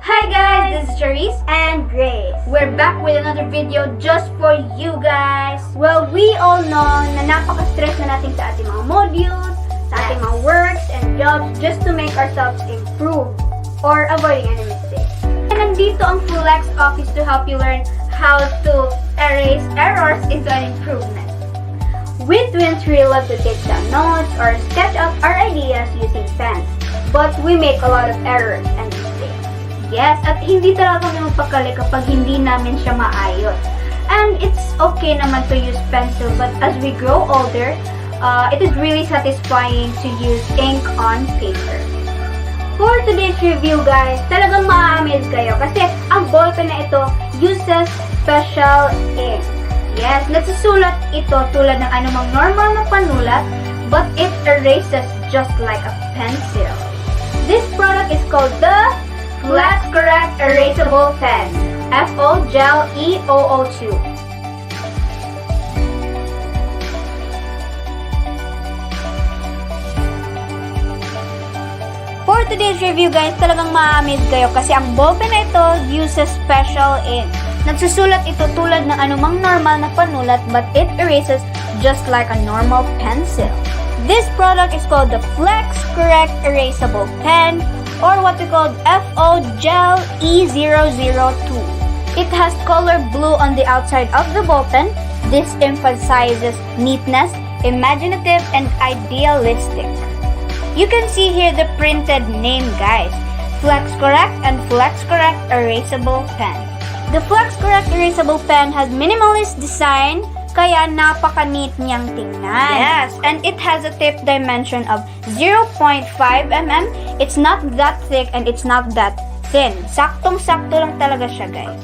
Hi guys, this is Charisse and Grace. We're back with another video just for you guys. Well, we all know na napaka-stress na natin sa ating mga modules, sa ating mga works and jobs just to make ourselves improve or avoiding any mistakes. And nandito ang FlexOffice to help you learn how to erase errors into an improvement. We twins really love to take down notes or sketch out our ideas using pens, but we make a lot of errors and mistakes. Yes, at hindi talaga kami magpakali kapag hindi namin siya maayos. And it's okay naman to use pencil, but as we grow older, it is really satisfying to use ink on paper. For today's review guys, talagang ma-amaze kayo kasi ang ballpen na ito uses special ink. Yes, nagsusulat ito tulad ng anumang normal na panulat, but it erases just like a pencil. This product is called the FlexCorrect Erasable Pen, FO Gel E002. For today's review guys, talagang ma-amaze kayo kasi ang ballpen na ito uses special ink. Nagsusulat ito tulad ng anumang normal na panulat, but it erases just like a normal pencil. This product is called the FlexCorrect Erasable Pen, or what we call FO Gel E002. It has color blue on the outside of the ballpen. This emphasizes neatness, imaginative, and idealistic. You can see here the printed name guys, FlexCorrect and FlexCorrect Erasable Pen. The FlexCorrect Erasable Pen has minimalist design, kaya napaka-neat niyang tingnan. Yes, and it has a tip dimension of 0.5 mm. It's not that thick and it's not that thin. Saktong-sakto lang talaga siya guys.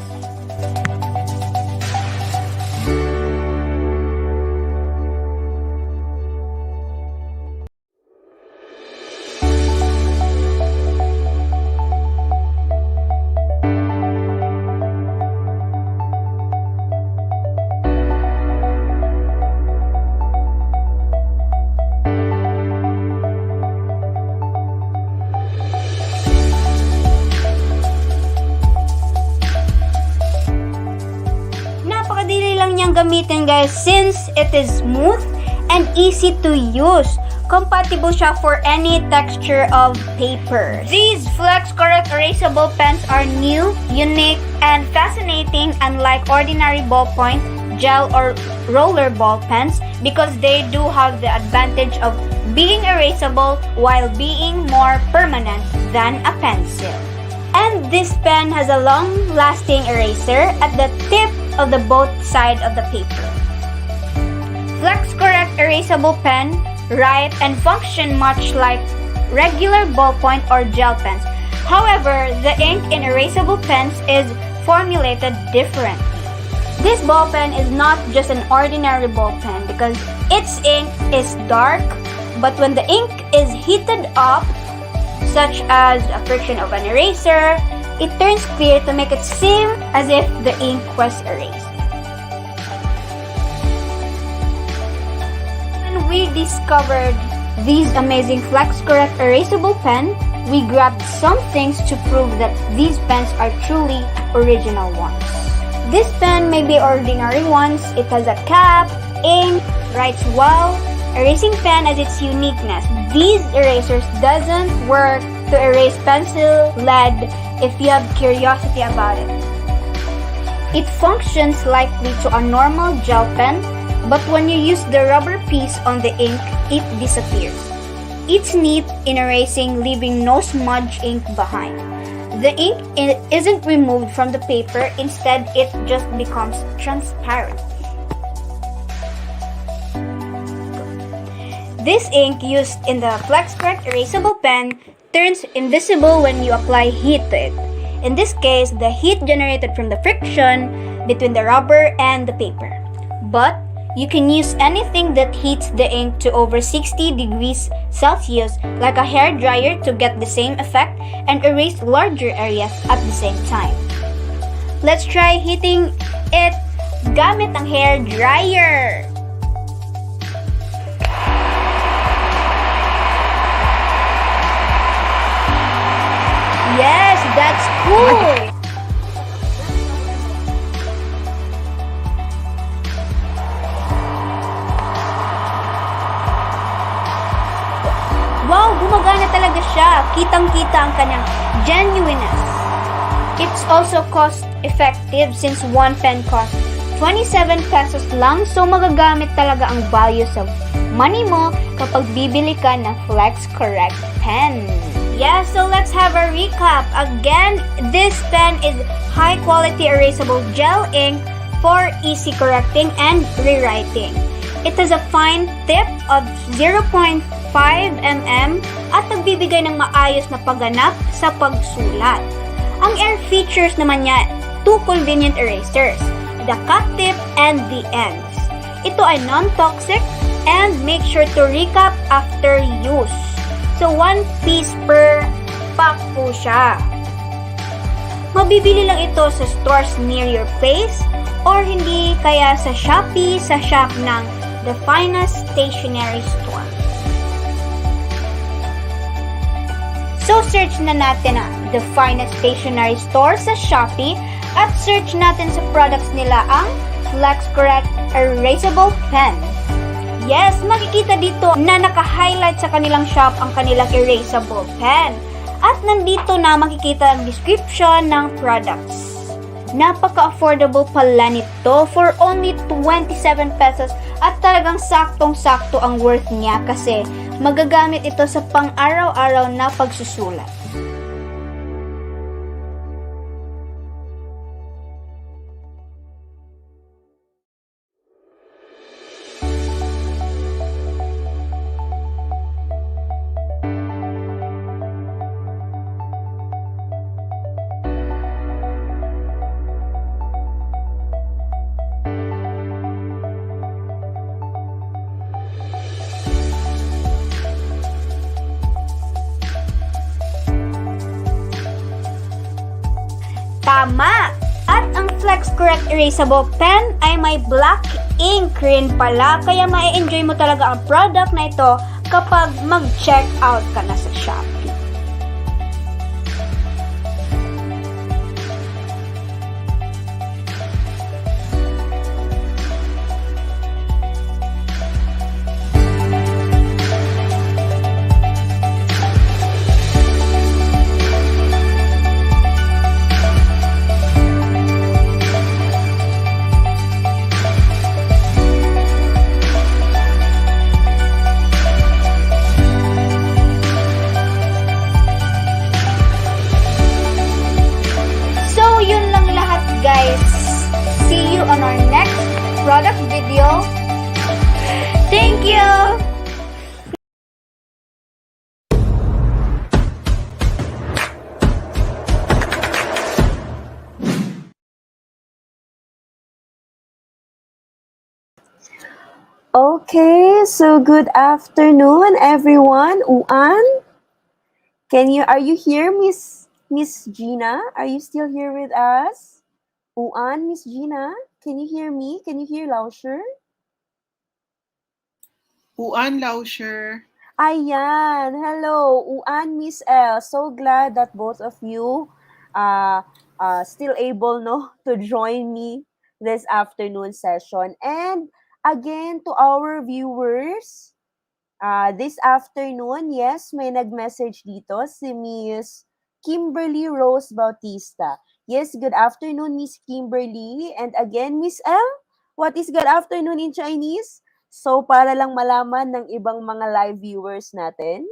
Gamitin guys since it is smooth and easy to use. Compatible siya for any texture of paper. These FlexCorrect erasable pens are new, unique, and fascinating, unlike ordinary ballpoint, gel, or roller ball pens, because they do have the advantage of being erasable while being more permanent than a pencil. And this pen has a long-lasting eraser at the tip of the both side of the paper. FlexCorrect erasable pen write and function much like regular ballpoint or gel pens. However, the ink in erasable pens is formulated differently. This ball pen is not just an ordinary ball pen because its ink is dark, but when the ink is heated up, such as a friction of an eraser, it turns clear to make it seem as if the ink was erased. When we discovered these amazing FlexCorrect erasable pen, we grabbed some things to prove that these pens are truly original ones. This pen may be ordinary ones. It has a cap, ink, writes well. Erasing pen has its uniqueness. These erasers doesn't work to erase pencil, lead, if you have curiosity about it. It functions likely to a normal gel pen, but when you use the rubber piece on the ink, it disappears. It's neat in erasing, leaving no smudge ink behind. The ink isn't removed from the paper, instead it just becomes transparent. This ink used in the FlexCorrect erasable pen turns invisible when you apply heat to it. In this case, the heat generated from the friction between the rubber and the paper. But you can use anything that heats the ink to over 60 degrees Celsius, like a hair dryer, to get the same effect and erase larger areas at the same time. Let's try heating it gamit ang hair dryer. Yes, That's cool! Wow, gumagana talaga siya. Kitang-kita ang kanyang genuineness. It's also cost-effective since one pen costs 27 pesos lang, so magagamit talaga ang value sa money mo kapag bibili ka ng Flex Correct pen. Yeah, so let's have a recap. Again, this pen is high-quality erasable gel ink for easy correcting and rewriting. It has a fine tip of 0.5 mm at nagbibigay ng maayos na pagganap sa pagsulat. Ang air features naman niya, two convenient erasers, the cut tip and the ends. Ito ay non-toxic and make sure to recap after use. So, 1 piece per pack po siya. Mabibili lang ito sa stores near your place or hindi kaya sa Shopee sa shop ng The Finest Stationery Store. So, search na natin ang The Finest Stationery Store sa Shopee at search natin sa products nila ang Flex Correct Erasable Pen. Yes, makikita dito na naka-highlight sa kanilang shop ang kanilang erasable pen. At nandito na makikita ang description ng products. Napaka-affordable pala nito for only 27 pesos at talagang saktong-sakto ang worth niya kasi magagamit ito sa pang-araw-araw na pagsusulat. Tama! At ang Flex Correct Erasable Pen ay may black ink rin pala kaya ma-enjoy mo talaga ang product na ito kapag mag-check out ka na sa Shopee. So, yun lang lahat guys. See you on our next product video. Thank you! Okay, so good afternoon, everyone. Uan, are you here, Miss Gina? Are you still here with us? Uan, Miss Gina, can you hear me? Can you hear Lauscher? Uan Lauscher. Ayan, hello, Uan, Miss L. So glad that both of you still able to join me this afternoon session. And again, to our viewers, this afternoon, yes, may nag-message dito si Miss Kimberly Rose Bautista. Yes, good afternoon, Miss Kimberly. And again, Miss L, what is good afternoon in Chinese? So, para lang malaman ng ibang mga live viewers natin.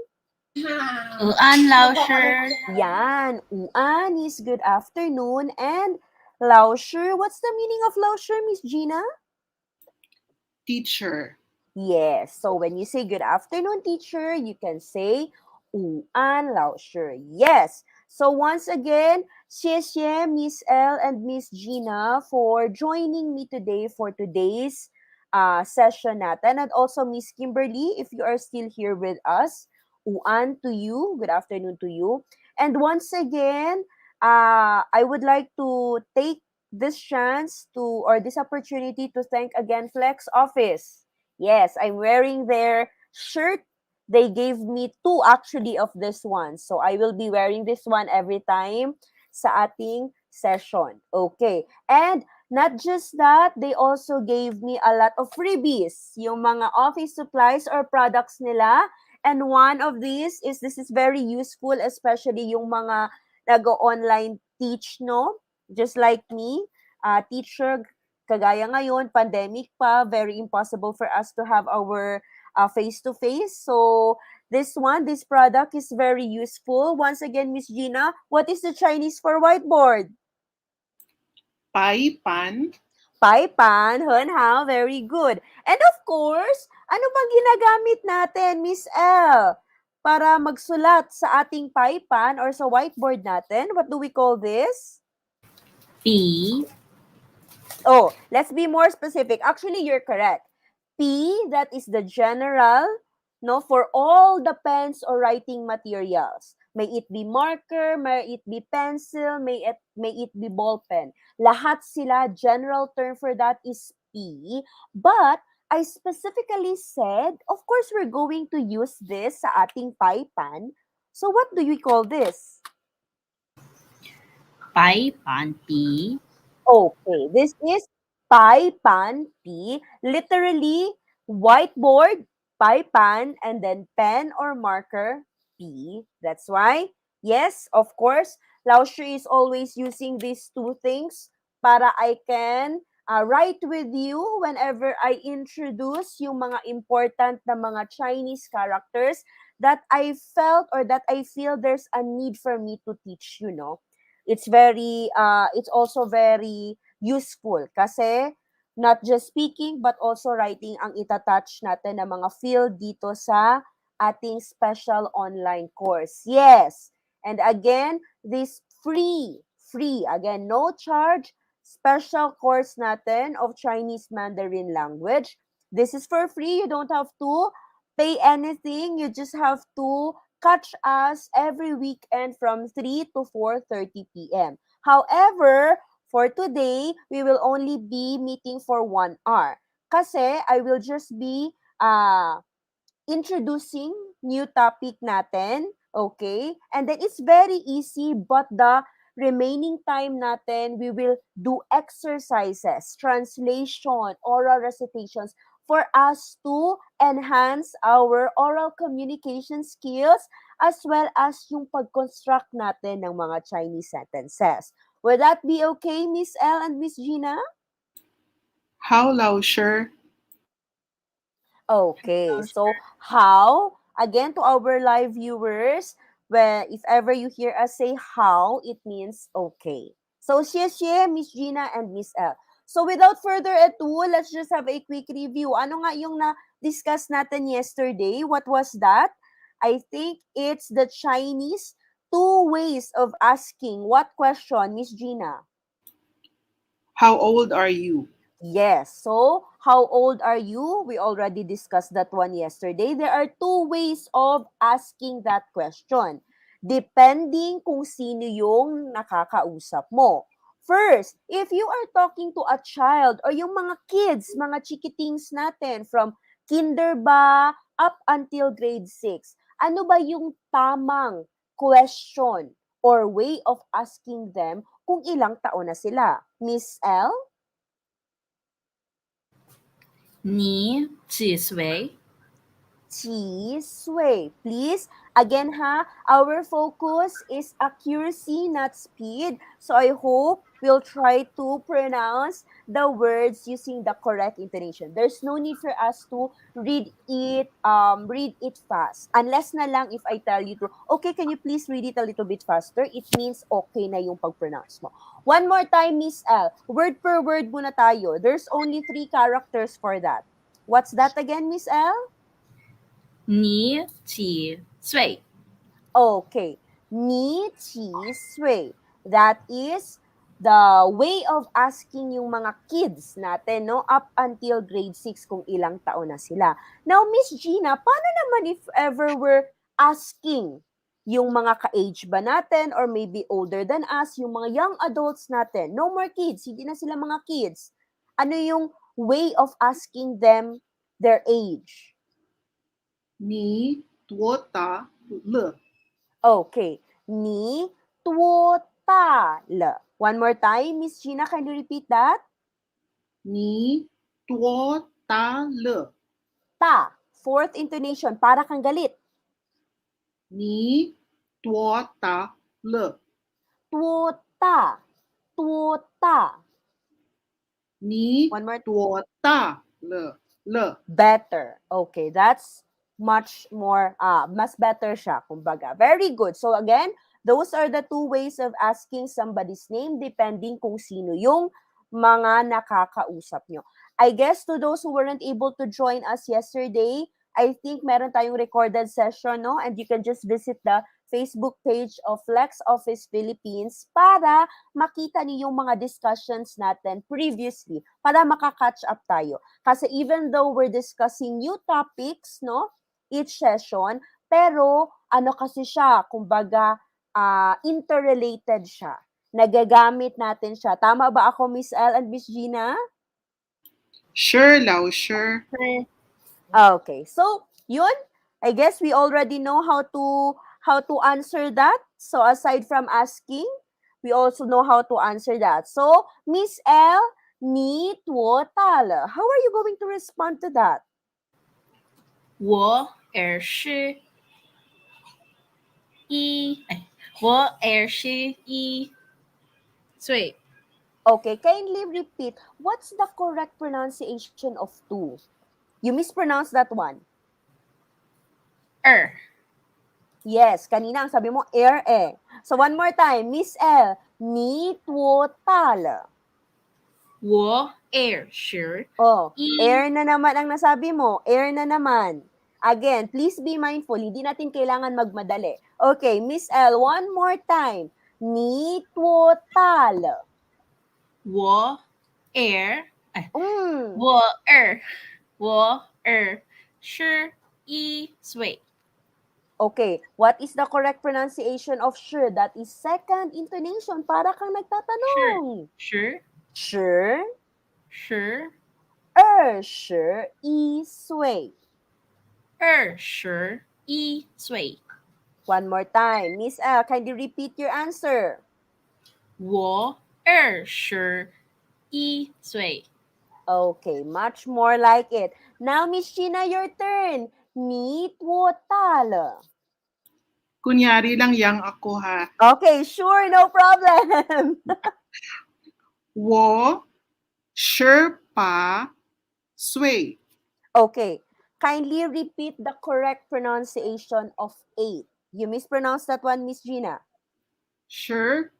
Uan Lauscher. Yan, Uan is good afternoon. And Lauscher, what's the meaning of Lauscher, Miss Gina? Teacher. Yes. So when you say good afternoon, teacher, you can say Uan Lauscher. Yes. So once again, 谢谢 Miss L and Miss Gina for joining me today for today's session natin. And also Miss Kimberly, if you are still here with us, Uan to you. Good afternoon to you. And once again, I would like to take this chance or this opportunity to thank again FlexOffice. Yes, I'm wearing their shirt They gave me two actually of this one. So I will be wearing this one every time sa ating session. Okay. And not just that, they also gave me a lot of freebies. Yung mga office supplies or products nila. And one of these is, this is very useful, especially yung mga nag-online teach, no? Just like me, teacher, kagaya ngayon, pandemic pa, very impossible for us to have our face-to-face. So, this product is very useful. Once again, Miss Gina, what is the Chinese for whiteboard? Pai pan. Paipan, How very good. And of course, ano bang ginagamit natin, Miss L? Para magsulat sa ating paipan or sa whiteboard natin, what do we call this? P, Oh, let's be more specific. Actually, you're correct. P, that is the general, no, for all the pens or writing materials. May it be marker, may it be pencil, may it be ball pen. Lahat sila, general term for that is P. But I specifically said, of course, we're going to use this sa ating paipan. So what do we call this? pai pan P, Okay, this is pai pan P, literally whiteboard, pai pan, and then pen or marker P. That's why, yes, of course, Laoshi is always using these two things para I can write with you whenever I introduce yung mga important na mga Chinese characters that I felt or that I feel there's a need for me to teach you, no? It's also very useful kasi not just speaking but also writing ang itatouch natin ng mga field dito sa ating special online course. Yes. And again, this free, again, no charge, special course natin of Chinese Mandarin language. This is for free. You don't have to pay anything. You just have to catch us every weekend from 3 to 4:30 p.m. However, for today, we will only be meeting for 1 hour. Kasi I will just be introducing new topic natin, okay? And then it's very easy, but the remaining time natin, we will do exercises, translation, oral recitations for us to enhance our oral communication skills as well as yung pag-construct natin ng mga Chinese sentences. Would that be okay, Miss L and Miss Gina? How Lauscher? Okay, so how, again to our live viewers, when if ever you hear us say how, it means okay. So, xie Miss Gina and Miss L. So, without further ado, let's just have a quick review. Ano nga yung na-discuss natin yesterday? What was that? I think it's the Chinese two ways of asking. What question, Miss Gina? How old are you? Yes. So, how old are you? We already discussed that one yesterday. There are two ways of asking that question, depending kung sino yung nakakausap mo. First, if you are talking to a child or yung mga kids, mga chikitings natin from kinder ba up until grade 6, ano ba yung tamang question or way of asking them kung ilang taon na sila? Miss L? 你几岁？Chi Sui. Please, again our focus is accuracy, not speed. So I hope we'll try to pronounce the words using the correct intonation. There's no need for us to read it fast. Unless na lang if I tell you to, okay, can you please read it a little bit faster? It means okay na yung pag-pronounce mo. One more time, Miss L. Word per word muna tayo. There's only 3 characters for that. What's that again, Miss L? 你几岁？ Okay. Ni, chi, sui. That is the way of asking yung mga kids natin, no? Up until grade 6 kung ilang taon na sila. Now, Miss Gina, paano naman if ever we're asking yung mga ka-age ba natin or maybe older than us, yung mga young adults natin? No more kids. Hindi na sila mga kids. Ano yung way of asking them their age? 你 tuo ta le. Okay. Ni tuo ta le. One more time, Miss Gina, can you repeat that? Ni tuo ta le. Ta. Fourth intonation, para kang galit. Ni tuo ta le. Tuo ta. Tuo ta. Ni One more. tuo ta le. Le. Better. Okay, that's much more, mas better siya, kumbaga. Very good. So again, those are the two ways of asking somebody's name depending kung sino yung mga nakakausap nyo. I guess to those who weren't able to join us yesterday, I think meron tayong recorded session, no? And you can just visit the Facebook page of FlexOffice Philippines para makita niyo yung mga discussions natin previously, para makakatch up tayo. Kasi even though we're discussing new topics, no, each session, pero ano kasi siya, kumbaga, interrelated siya. Nagagamit natin siya. Tama ba ako, Miss L and Miss Gina? Sure, Lao, sure. Okay. So, yun. I guess we already know how to answer that. So, aside from asking, we also know how to answer that. So, Miss L, ni tuo tale. How are you going to respond to that? 我儿是1岁。 Okay, kindly repeat. What's the correct pronunciation of two? You mispronounced that one. 二 Yes, kanina ang sabi mo air eh. So one more time, Miss L, ni tuo tale. 我儿是 Oh, 一 air na naman ang nasabi mo. Air na naman. Again, please be mindful. Hindi natin kailangan magmadali. Okay, Miss L, one more time. Ni tuo tale. 我儿哎 Mm. 我儿是1岁。 Okay, what is the correct pronunciation of shi? That is second intonation. Para kang 是 nagtatanong. 是 Shi, 是 shi, 1岁. 21岁。 One more time. Miss L, kindly repeat your answer. 我21岁。 Okay, much more like it. Now, Miss Gina, your turn. Ni tuo tale. Kunyari lang yang ako ha. Okay, sure, no problem. 我18岁。 Okay, kindly repeat the correct pronunciation of 8. You mispronounced that one, Miss Gina. 18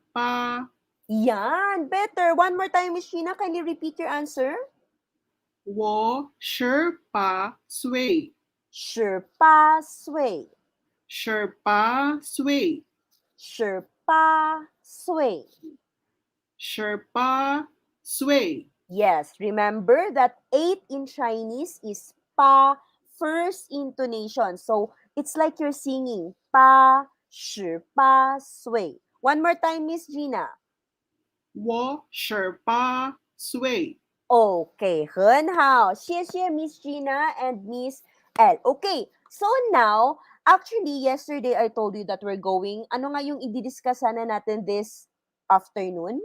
Yan, better. One more time, Miss Gina, kindly repeat your answer. 我18岁。 18岁. 18岁。 18岁. 18岁。 Yes, remember that 8 in Chinese is pa, first intonation. So, it's like you're singing pa, shi, pa, sui. One more time, Miss Gina. 我18岁。 Okay, 很好。谢谢 Miss Gina and Miss L. Okay, so now, actually, yesterday I told you that we're going, ano nga yung i-discuss sana natin this afternoon?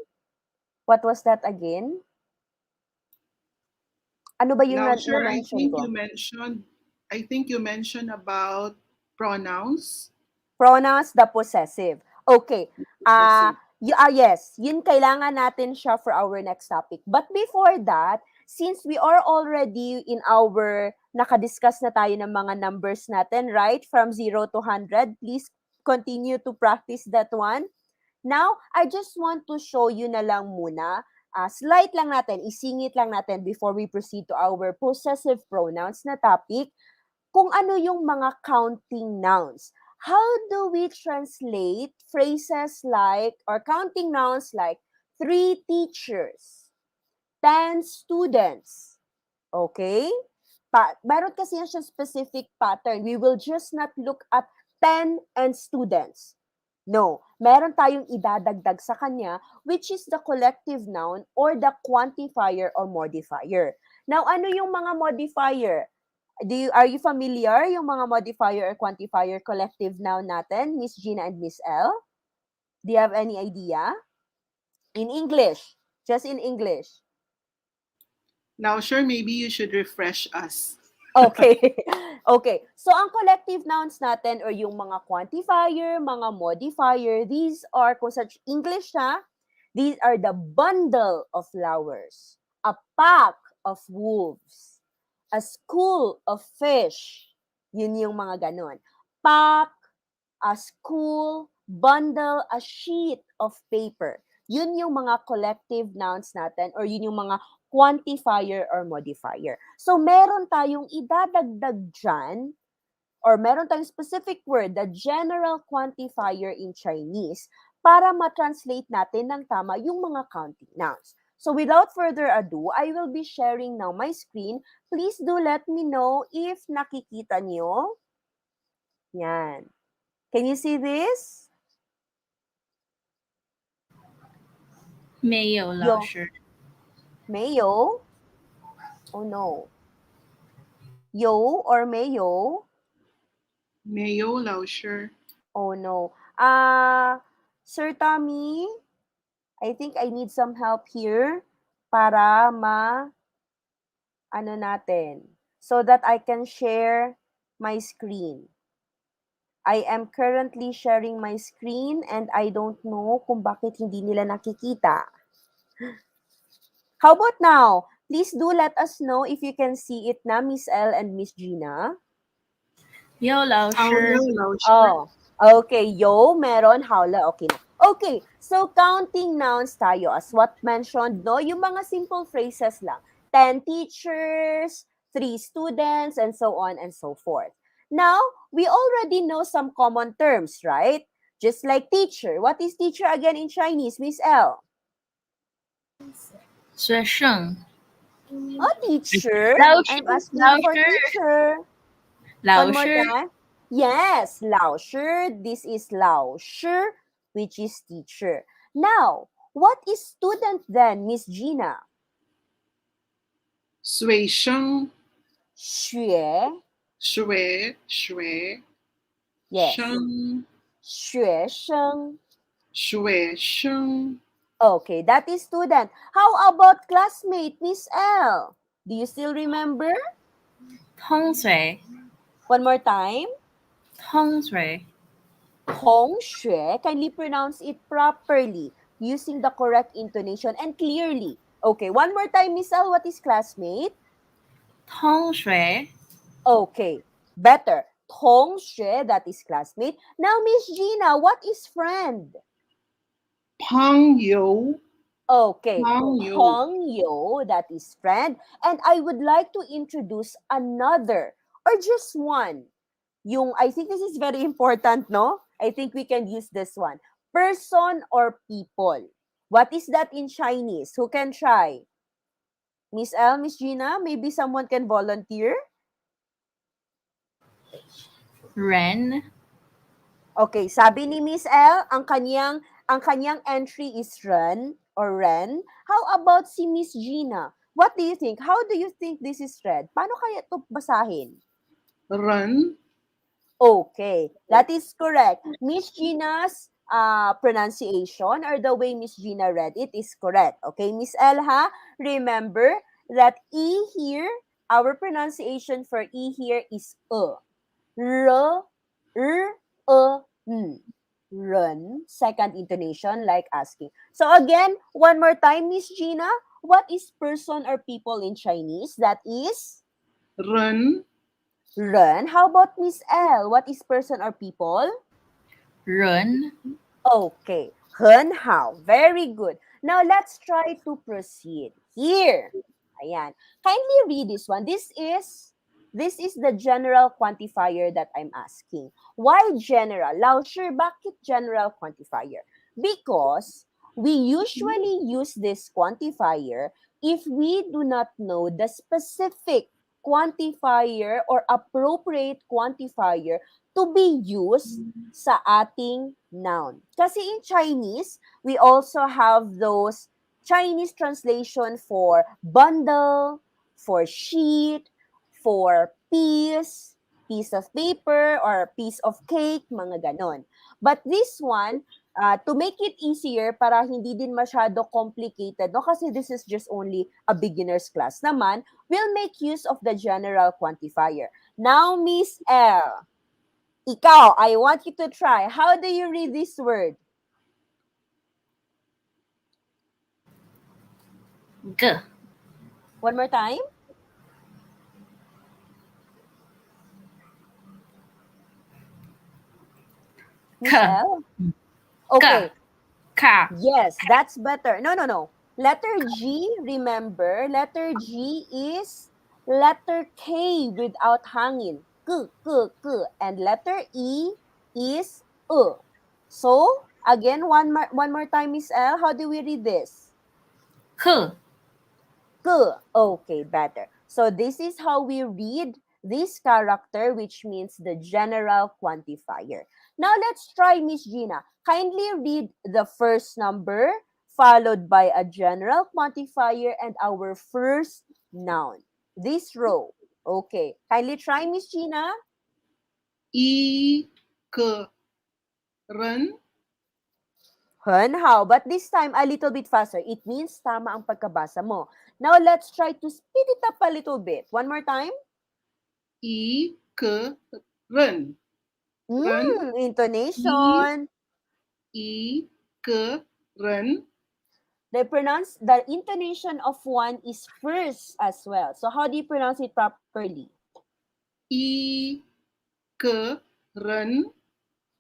What was that again? Ano ba yung Now, sure, na-mention ko? I think you mentioned about pronouns. Pronouns, the possessive. Okay. Possessive. Yes, yun kailangan natin siya for our next topic. But before that, since we are already in our, nakadiscuss na tayo ng mga numbers natin, right? From 0 to 100, please continue to practice that one. Now, I just want to show you na lang muna, slight lang natin, isingit lang natin before we proceed to our possessive pronouns na topic, kung ano yung mga counting nouns. How do we translate phrases like, or counting nouns like, 3 teachers, 10 students? Okay? Meron kasi yan siya specific pattern. We will just not look at 10 and students. No, meron tayong idadagdag sa kanya, which is the collective noun or the quantifier or modifier. Now, ano yung mga modifier? Are you familiar yung mga modifier or quantifier collective noun natin, Miss Gina and Miss L? Do you have any idea? In English, just in English. Now, sure, maybe you should refresh us. Okay. Okay. So, ang collective nouns natin or yung mga quantifier, mga modifier, these are, kung sa English na, these are the bundle of flowers, a pack of wolves, a school of fish. Yun yung mga ganon. Pack, a school, bundle, a sheet of paper. Yun yung mga collective nouns natin or yun yung mga quantifier or modifier. So, meron tayong idadagdag dyan or meron tayong specific word, the general quantifier in Chinese, para ma-translate natin ng tama yung mga counting nouns. So, without further ado, I will be sharing now my screen. Please do let me know if nakikita nyo. Yan. Can you see this? 没有老师，没有? Oh no. 有 or 没有? Mayo, Lao, sure. Oh no. Sir Tommy, I think I need some help here para ano natin, so that I can share my screen. I am currently sharing my screen and I don't know kung bakit hindi nila nakikita. How about now? Please do let us know if you can see it na, Miss L and Miss Gina. 有老 Oh, 师 no, Lao, sure. Oh, okay. Yo, meron, howla, okay na. Okay, so counting nouns tayo as what mentioned, no? Yung mga simple phrases lang. 10 teachers, 3 students, and so on and so forth. Now, we already know some common terms, right? Just like teacher. What is teacher again in Chinese, Miss L? 学生 Oh, teacher. 老师 I'm asking 老 for 师 teacher. 老 One more 师 time. Yes, 老师. This is 老师, which is teacher. Now, what is student then, Miss Gina? 水生,学. shui, Yes. 生,学生. 学生, Okay, that is student. How about classmate, Miss L? Do you still remember? 通水 One more time. 通水 同学. Kindly pronounce it properly using the correct intonation and clearly. Okay, one more time, Miss L. What is classmate? 通水 Okay, better. 同学, that is classmate. Now, Miss Gina, what is friend? 朋友, Okay, 朋友,朋友, that is friend. And I would like to introduce another or just one. I think this is very important, no? I think we can use this one. Person or people. What is that in Chinese? Who can try? Miss L, Miss Gina, maybe someone can volunteer? 人 Okay, sabi ni Miss L, ang kanyang entry is Ren or Ren. How about si Miss Gina? What do you think? How do you think this is read? Paano kaya ito basahin? 人, Okay, that is correct. Miss Gina's pronunciation or the way Miss Gina read it is correct. Okay, Miss L, ha? Remember that E here, our pronunciation for E here is E. R, N. Run. Second intonation, like asking. So again, one more time, Miss Gina, what is person or people in Chinese? That is 人, run. How about Miss L? What is person or people? 人 Okay. 很好. Very good. Now, let's try to proceed. Here. Ayan. Kindly read this one. This is the general quantifier that I'm asking. Why general? Lao sure, bakit general quantifier? Because we usually use this quantifier if we do not know the specific quantifier or appropriate quantifier to be used sa ating noun. Kasi in Chinese, we also have those Chinese translation for bundle, for sheet, for piece of paper, or piece of cake, mga ganon. But this one, to make it easier, para hindi din masyado complicated, no? Kasi this is just only a beginner's class naman, we'll make use of the general quantifier. Now, Miss L, ikaw, I want you to try. How do you read this word? G. One more time. Miss K. L? K. Okay. K. Yes, that's better. No, no, no. Letter G, remember, letter G is letter K without hangin. K, K, K. And letter E is So, again, one more time, Miss L. How do we read this? K. Good. Okay, better. So this is how we read this character, which means the general quantifier. Now let's try, Miss Gina. Kindly read the first number, followed by a general quantifier and our first noun. This row. Okay. Kindly try, Miss Gina. I, ke, ren, Hun, how? But this time, a little bit faster. It means tama ang pagkabasa mo. Now let's try to speed it up a little bit. One more time. I, ke, ren. Ren, I, Intonation. I, ke, ren. The intonation of one is first as well. So how do you pronounce it properly? I, ke, ren.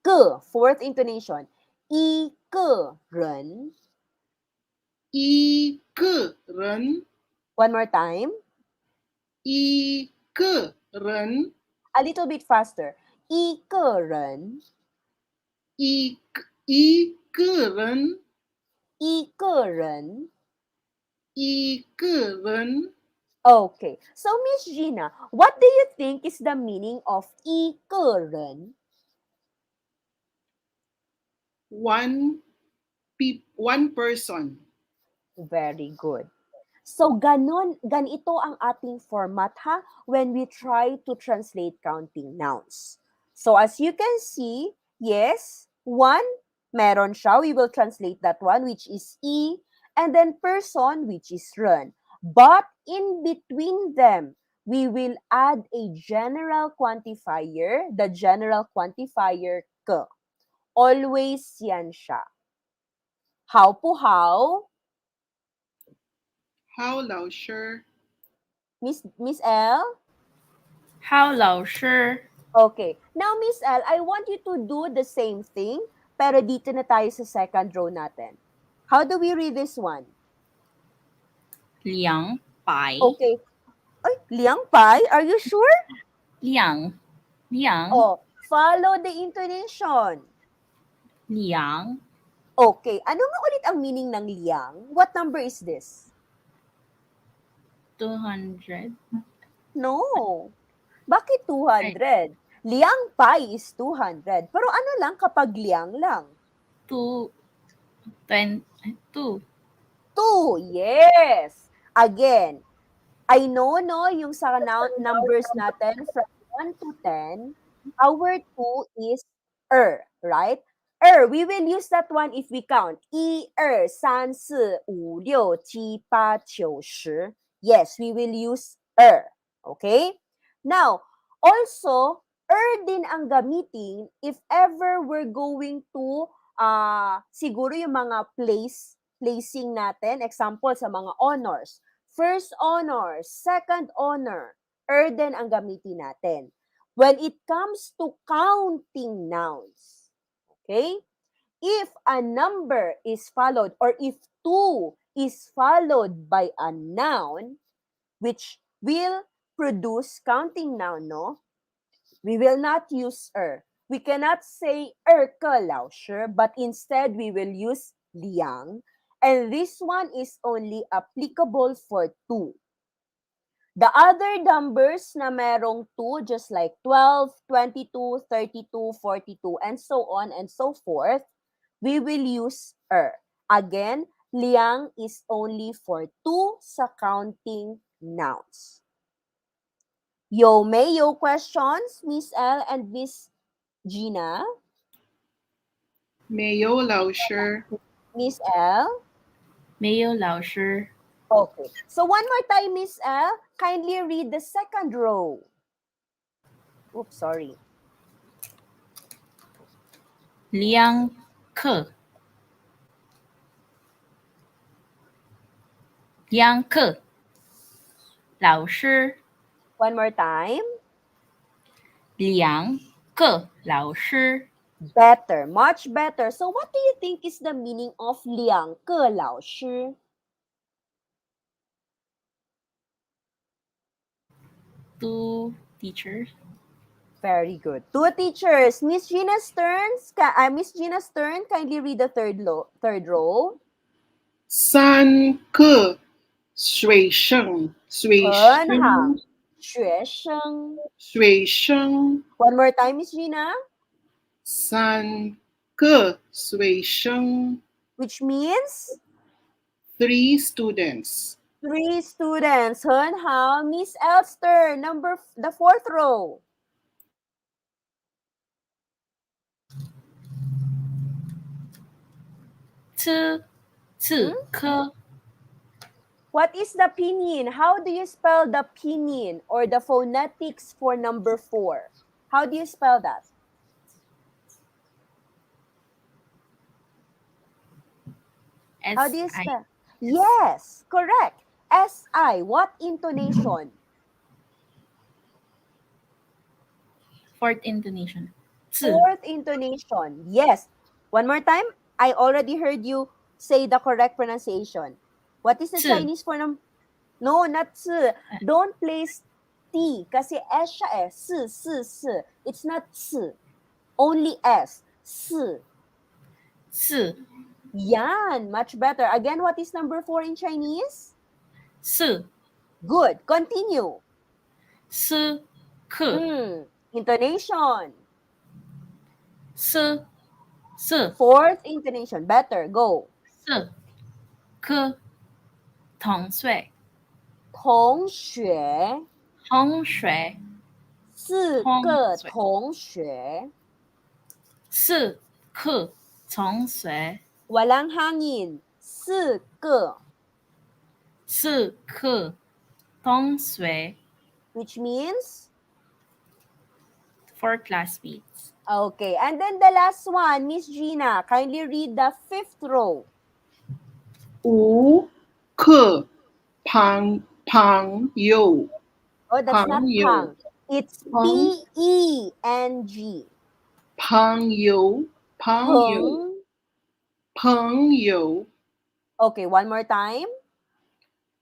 Ke, fourth intonation. I ke ren. I, ke, ren. One more time. I, ke, ren. A little bit faster. I ke ren. I, I, ke, ren. I ke ren. I, ke, ren. Okay. So Miss Gina, what do you think is the meaning of I ke ren? One person. Very good. So, ganito ang ating format ha, when we try to translate counting nouns. So, as you can see, yes, one, meron siya. We will translate that one, which is E, and then person, which is run. But in between them, we will add a general quantifier, the general quantifier ke. Always yan siya. How po how? How, lao, sure. Miss L? How 老师 Okay. Now, Miss L, I want you to do the same thing, pero dito na tayo sa second row natin. How do we read this one? 两百 Okay. Ay, liang pai? Are you sure? 两 Oh, follow the intonation. 两 Okay. Ano nga ulit ang meaning ng liang? What number is this? 200 No. Bakit 200? Liang pai is 200. Pero ano lang kapag liang lang? 2 2 2. Yes. Again, I know, no, yung sa numbers natin from 1 to 10, our 2 is right? We will use that one if we count. 1, 2, 3, 4, 5, 6, 7, 8, 9, 10. Yes, we will use Okay? Now, also, din ang gamitin if ever we're going to, siguro yung mga placing natin, example sa mga honors. First honor, second honor, din ang gamitin natin. When it comes to counting nouns, okay? If a number is followed or if 2 is followed by a noun, which will produce counting noun, no? We will not use We cannot say ka lao sure, but instead we will use liang. And this one is only applicable for 2. The other numbers na merong 2, just like 12, 22, 32, 42, and so on and so forth, we will use Again, liang is only for 2 sa counting nouns. Yo, may yo questions, Miss L and Miss Gina? 没有老师， Miss L? 没有老师， Okay. So one more time, Miss L, kindly read the second row. Oops, sorry. 两课，两课，老师， One more time. 两个老师， Better, much better. So what do you think is the meaning of 两个老师? two teachers, Very good. Two teachers. Miss Gina Stearns, Miss Gina Stern, kindly read the third row. 三个学生，很好。学生. 学生， One more time, Miss Gina. 三个学生 Which means，three students. 3 students. 很好. Miss Elster, the fourth row. 次科， What is the pinyin? How do you spell the pinyin or the phonetics for number 4? How do you spell that? How do you SI, spell? Yes, correct. SI. What intonation? fourth intonation, 次 Fourth intonation. Yes. One more time. I already heard you say the correct pronunciation. What is the 次 Chinese for No, not 次. Don't place T kasi S siya eh. Si. It's not 次. Only S. Si. 次 Yan. Much better. Again, what is number 4 in Chinese? 次 Good. Continue. 次课， Intonation. 次 Fourth intonation. Better. Go. 课，同学，同学。同学，四个同学。四课同学， Walang hangin. 四个. 四课同学 Which means? for classmates. Okay. And then the last one, Miss Gina, kindly read the fifth row. 五个朋友， Oh, that's not 朋友。 pang. It's P-E-N-G. 朋友，朋友， Peng. 朋友， Okay, one more time.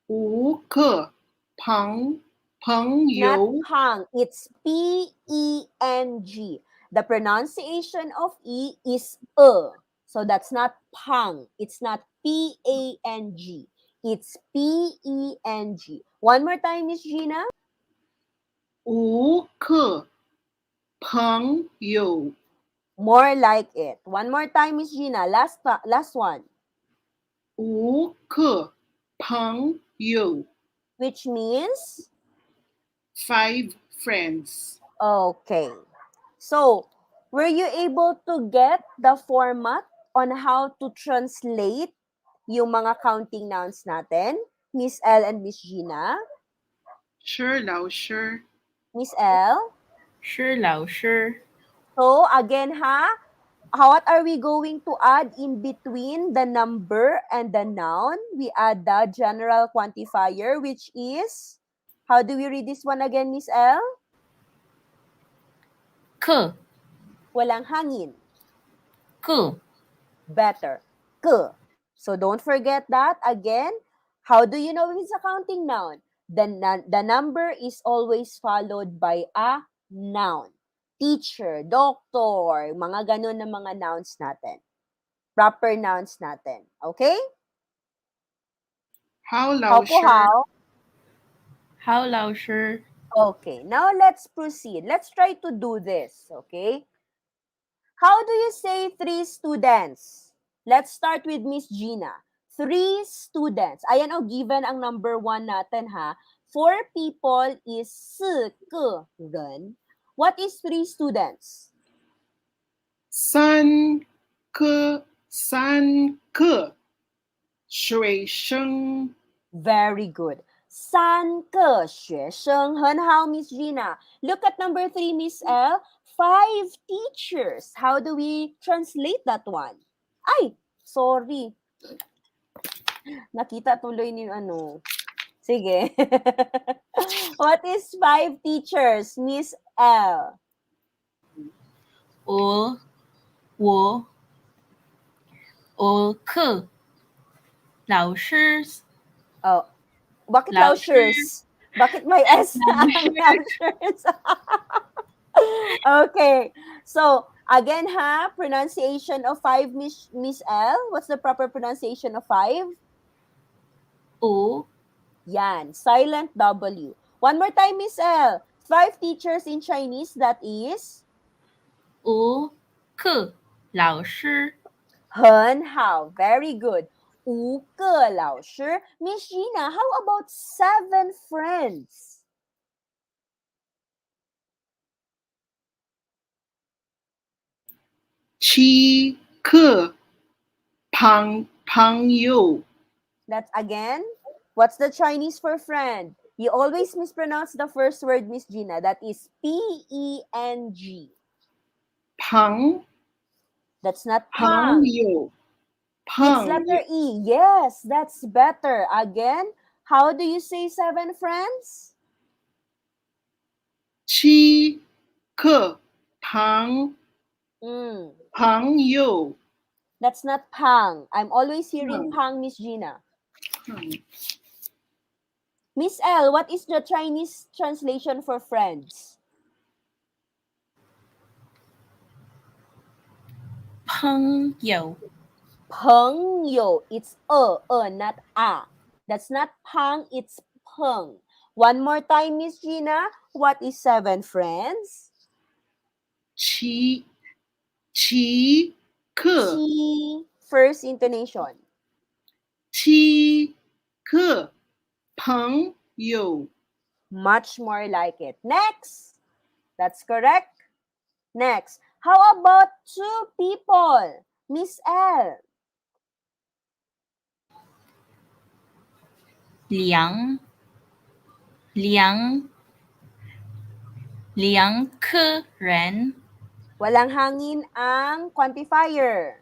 五个朋 Not 友， pang. It's P-E-N-G. The pronunciation of E is E. So that's not pang. It's not P-A-N-G. It's P-E-N-G. One more time, Miss Gina. 五个朋友， More like it. One more time, Miss Gina. Last one. 五个朋友 Which means? ，five friends. Okay. So, were you able to get the format on how to translate yung mga counting nouns natin? Miss L and Miss Gina? 是老师， Miss L? 是老师， So, again what are we going to add in between the number and the noun? We add the general quantifier, which is, how do we read this one again, Miss L? 课 Walang hangin. 课 Better. Ke. So don't forget that. Again, how do you know if it's a counting noun? The number is always followed by a noun. Teacher, doctor, mga ganun na mga nouns natin. Proper nouns natin. Okay? 好 How 老 po 师， how? 好老师， Okay, now let's proceed. Let's try to do this, okay? How do you say 3 students? Let's start with Miss Gina. 3 students. Ayan given ang number 1 natin ha. Four people is 4个人. What is three students? 3个学生。 Very good. 3个学生. 很好, Miss Gina. Look at number 3, Miss L. 5 teachers. How do we translate that one? Ay, sorry. Nakita tuloy ni ano. Sige. What is 5 teachers, Miss L? 我课老师 Oh, bakit 老师 Lauschers? Bakit may S ang Lauschers? Okay. So, again ha, pronunciation of 5, Miss L. What's the proper pronunciation of 5? 五 Yan, silent W. One more time, Miss L. 5 teachers in Chinese, that is? 五课老师 很好, very good. 5个老师. Miss Gina, how about 7 friends? 7个朋友。 That's again, what's the Chinese for friend? You always mispronounce the first word, Miss Gina. That is P-E-N-G. 朋 That's not pang. 朋友。 It's letter E. Yes, that's better. Again, how do you say 7 friends? 7个朋 Mm, 朋友。 that's not pang. I'm always hearing pang, Miss Gina. Miss L, what is the Chinese translation for friends? 朋友朋友. It's not a. That's not pang, it's peng. One more time, Miss Gina. What is 7 friends? 7个 Chi. First intonation. 7个朋友。 Much more like it. Next. That's correct. Next. How about 2 people? Miss L. 两个人 Walang hangin ang quantifier.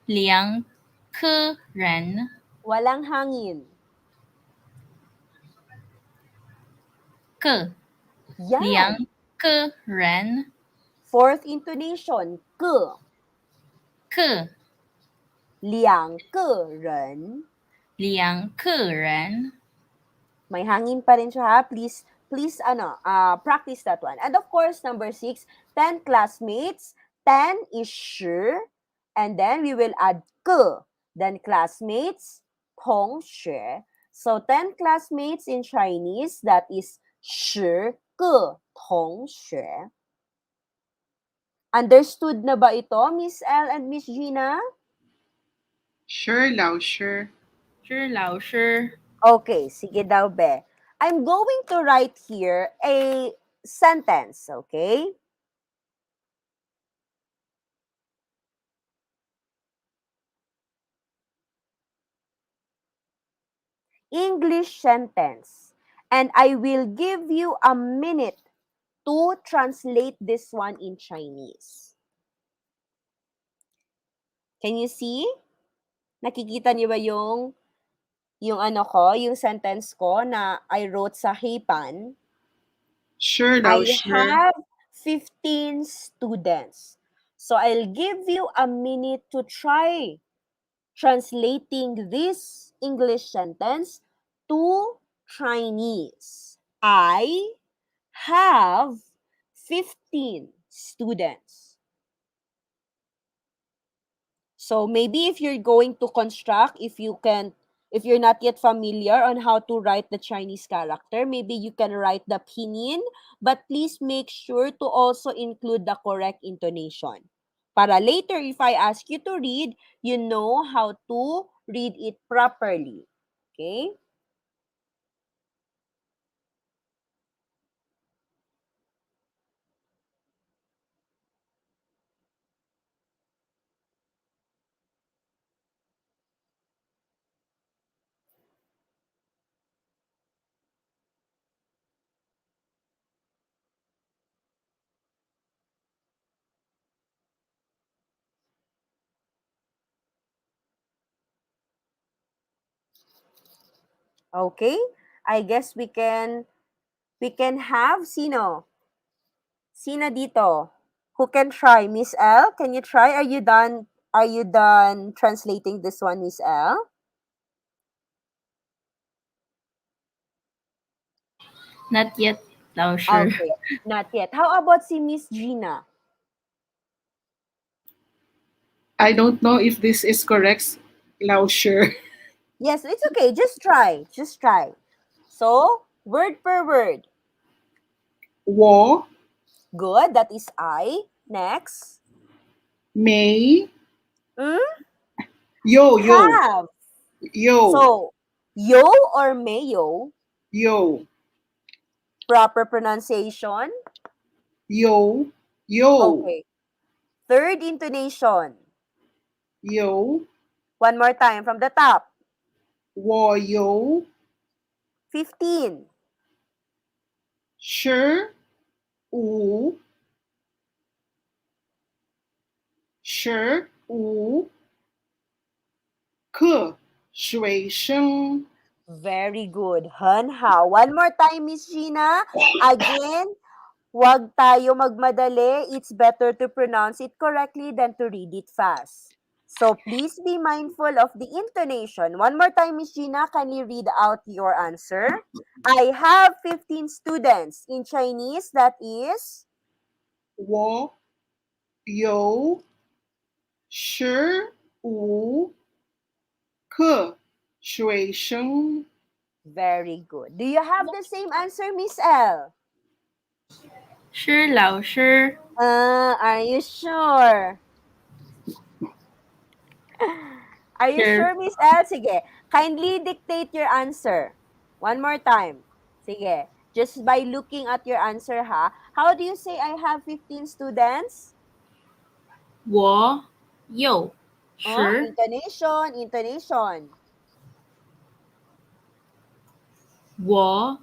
两个人 Walang hangin. 个 Yan. 两个人 Fourth intonation. Ke. 个2个人. 两个人 May hangin pa rin siya ha. Please, practice that one. And of course, number 6, 10 classmates. 10 is 10. And then we will add ke. Then classmates, 同学. So 10 classmates in Chinese, that is 10个同学. Understood na ba ito, Miss L and Miss Gina? Sure, 老师。是老师 Okay, sige daw be. I'm going to write here a sentence, okay? English sentence. And I will give you a minute to translate this one in Chinese. Can you see? Nakikita niyo ba yung sentence ko na I wrote sa Heipan? Sure, I 老师。 have 15 students. So I'll give you a minute to try translating this English sentence to Chinese. I have 15 students. So maybe if you're going to construct, if you're not yet familiar on how to write the Chinese character, maybe you can write the pinyin, but please make sure to also include the correct intonation. Para later, if I ask you to read, you know how to read it properly. Okay? Okay? I guess we can have sino? Sino dito? Who can try? Miss L, can you try? Are you done? Are you done translating this one, Miss L? Not yet, Lao, sure. Okay, not yet. How about si Miss Gina? I don't know if this is correct, Lao, sure. Yes, it's okay. Just try. Just try. So, word per word. 我 Good. That is I. Next. 没 Mm? 有 Have. 有 So, yo or mayo? 有 Proper pronunciation? 有 Okay. Third intonation. 有 One more time from the top. 我有 15. 15 15克水生 Very good. Han how? One more time, Miss Gina. Again, wag tayo magmadali. It's better to pronounce it correctly than to read it fast. So please be mindful of the intonation. One more time, Miss Gina, can you read out your answer? I have 15 students. In Chinese, that is 我有15克水生 very good. Do you have the same answer, Miss L? Sure, Lao, sure. Are you sure? Are you Sure. sure, Miss L? Sige. Kindly dictate your answer. One more time. Sige. Just by looking at your answer, ha? How do you say I have 15 students? 我有 Oh, 十 intonation, intonation. 我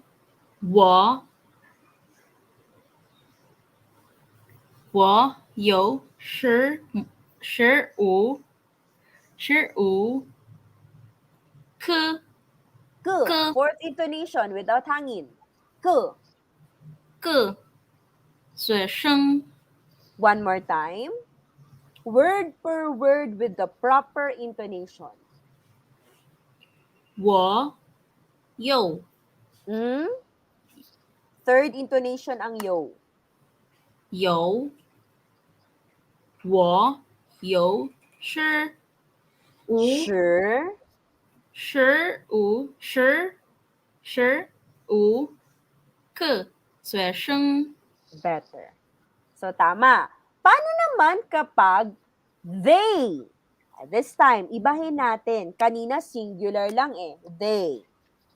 有十五Ke.个 Fourth intonation without hangin. Ke. 个学生，One more time. Word per word with the proper intonation. 我有 Hmm? Third intonation ang yo. 有我有五Sure. 十五个学生，Better. So, tama. Paano naman kapag they? This time, ibahin natin. Kanina singular lang eh. They.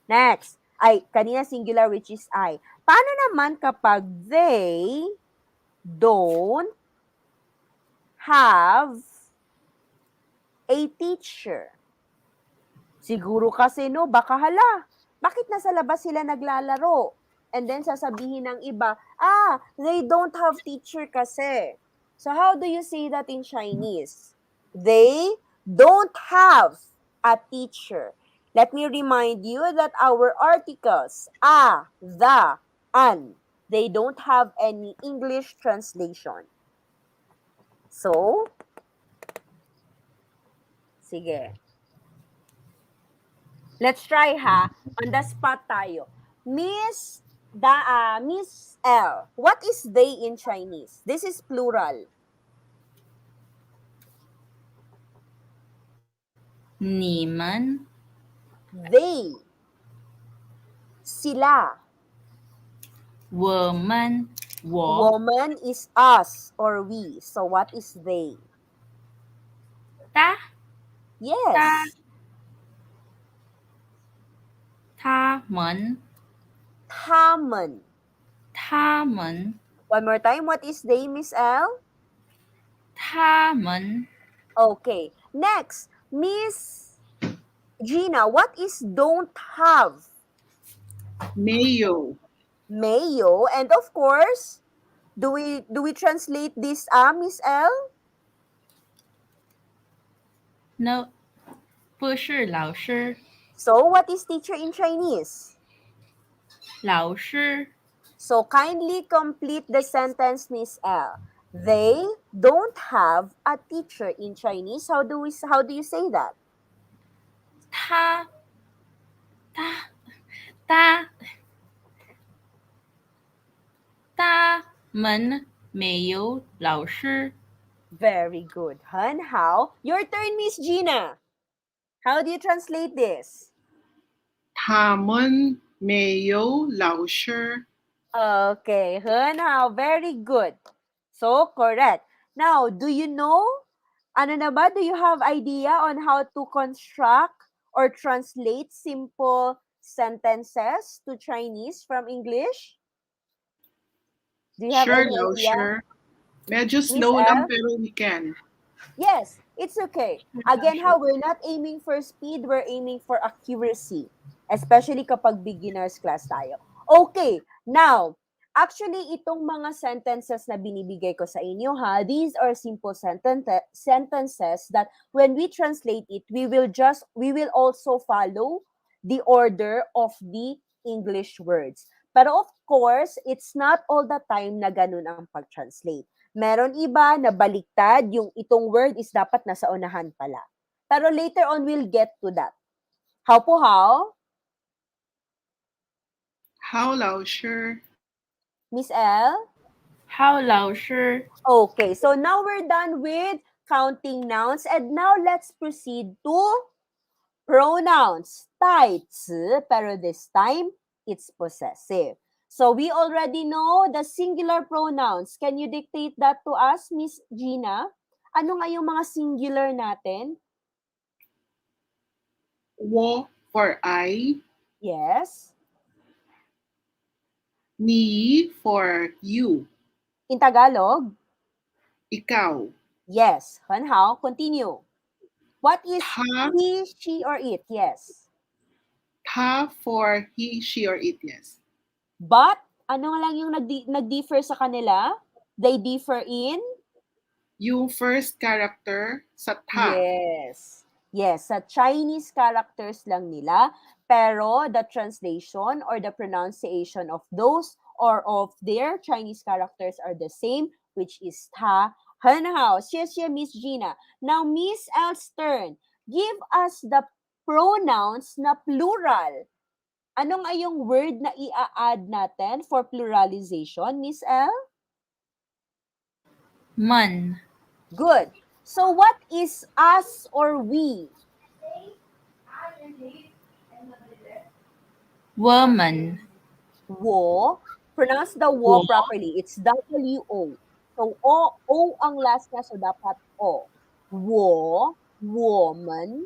Next. Ay, kanina singular which is I. Paano naman kapag they don't have a teacher? Siguro kasi no, baka hala, bakit nasa labas sila naglalaro? And then sasabihin ng iba, they don't have teacher kasi. So how do you say that in Chinese? They don't have a teacher. Let me remind you that our articles, the, an, they don't have any English translation. So, sige. Let's try ha. On the spot tayo. Miss L. What is they in Chinese? This is plural. 你们 They. Sila. 我们我 Woman is us or we. So what is they? 他 Yes. 他们 Taman. 他们 One more time. What is they, Miss L? 他们 Okay. Next. Miss Gina, what is don't have? 没有 Mayo. And of course, do we translate this Miss L? no 不是老师， So, what is teacher in Chinese? 老师 So, kindly complete the sentence, Miss L. They don't have a teacher in Chinese. How do you say that? 他他他们没有老师。 Very good. Han Hao. Your turn, Miss Gina. How do you translate this? 他们没有老师。 Okay, Han Hao. Very good. So, correct. Now, do you know, ano na ba, do you have idea on how to construct or translate simple sentences to Chinese from English? Do you have Sure, any Lao, idea? sure. Medyo Miss slow lang L? pero we can. Yes, it's okay. Again, how we're not aiming for speed, we're aiming for accuracy. Especially kapag beginners class tayo. Okay, now, actually, itong mga sentences na binibigay ko sa inyo ha, these are simple sentences that when we translate it, we will also follow the order of the English words. Pero of course, it's not all the time na ganun ang pag-translate. Meron iba na baliktad, yung itong word is dapat nasa unahan pala. Pero later on, we'll get to that. How po how? How, Lao, sure. Miss L? 好老师 Okay, so now we're done with counting nouns and now let's proceed to pronouns. 代词, pero this time, it's possessive. So we already know the singular pronouns. Can you dictate that to us, Miss Gina? Ano nga yung mga singular natin? Wo for I. Yes. Ni for you. In Tagalog? Ikaw. Yes. Hanhao, continue. What is Ta. he, she, or it? Yes. Ta for he, she, or it. Yes. But, ano nga lang yung nag-differ sa kanila? They differ in? Yung first character sa ta. Yes. Yes, sa Chinese characters lang nila, pero the translation or the pronunciation of those or of their Chinese characters are the same, which is ta, hanhao. Xie Miss Gina. Now, Miss Elstern, give us the pronouns na plural. Ano nga yung word na i-add natin for pluralization, Miss El? 们 Good. So, what is us or we? 我们 Wo. Pronounce the wo Wo. properly. It's W-O. So, O ang last niya, so dapat O. Wo, woman,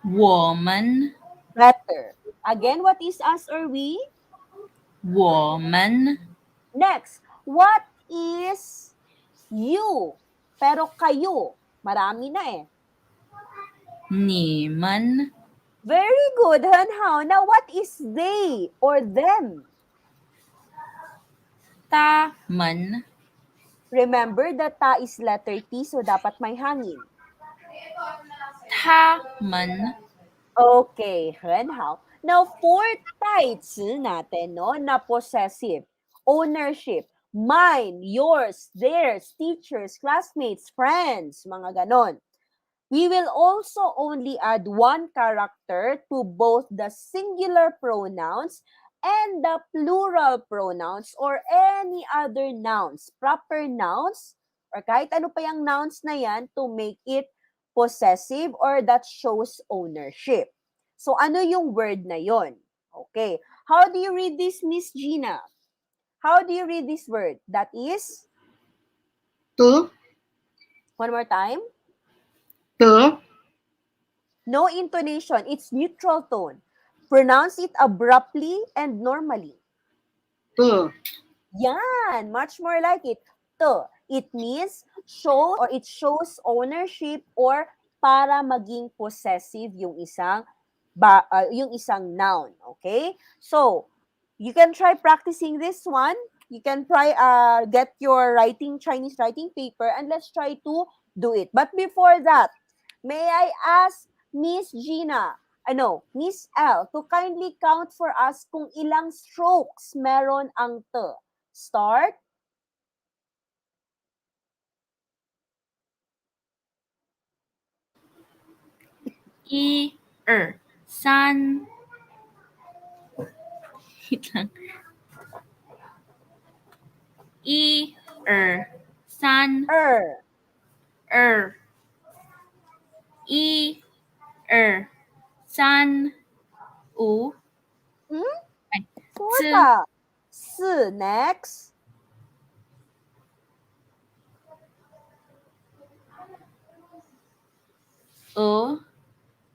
我们 better. Again, what is us or we? 我们 Next, what is you? Pero kayo, marami na eh. 你们 Very good, Hanhao. Now, what is they or them? 他们 Remember that ta is letter T, so dapat may hangin. 他们 Okay, Hanhao. Now, for 代词natin, no, na possessive, ownership, mine, yours, theirs, teachers, classmates, friends, mga ganon. We will also only add one character to both the singular pronouns and the plural pronouns or any other nouns, proper nouns, or kahit ano pa yung nouns na yan to make it possessive or that shows ownership. So, ano yung word na yon? Okay. How do you read this, Miss Gina? How do you read this word? That is, Te. one more time. Te. No intonation. It's neutral tone. Pronounce it abruptly and normally. Te. Yan. Much more like it. To. It means show or it shows ownership or para maging possessive yung isang noun. Okay? So, you can try practicing this one. You can try get your Chinese writing paper and let's try to do it. But before that, may I ask Miss Gina, Miss L, to kindly count for us kung ilang strokes meron ang T. Start. I, er, san, wait lang. I, san, Er. er. I, san, u, Hmm? ay, Sure zi, ka. S. Next. u,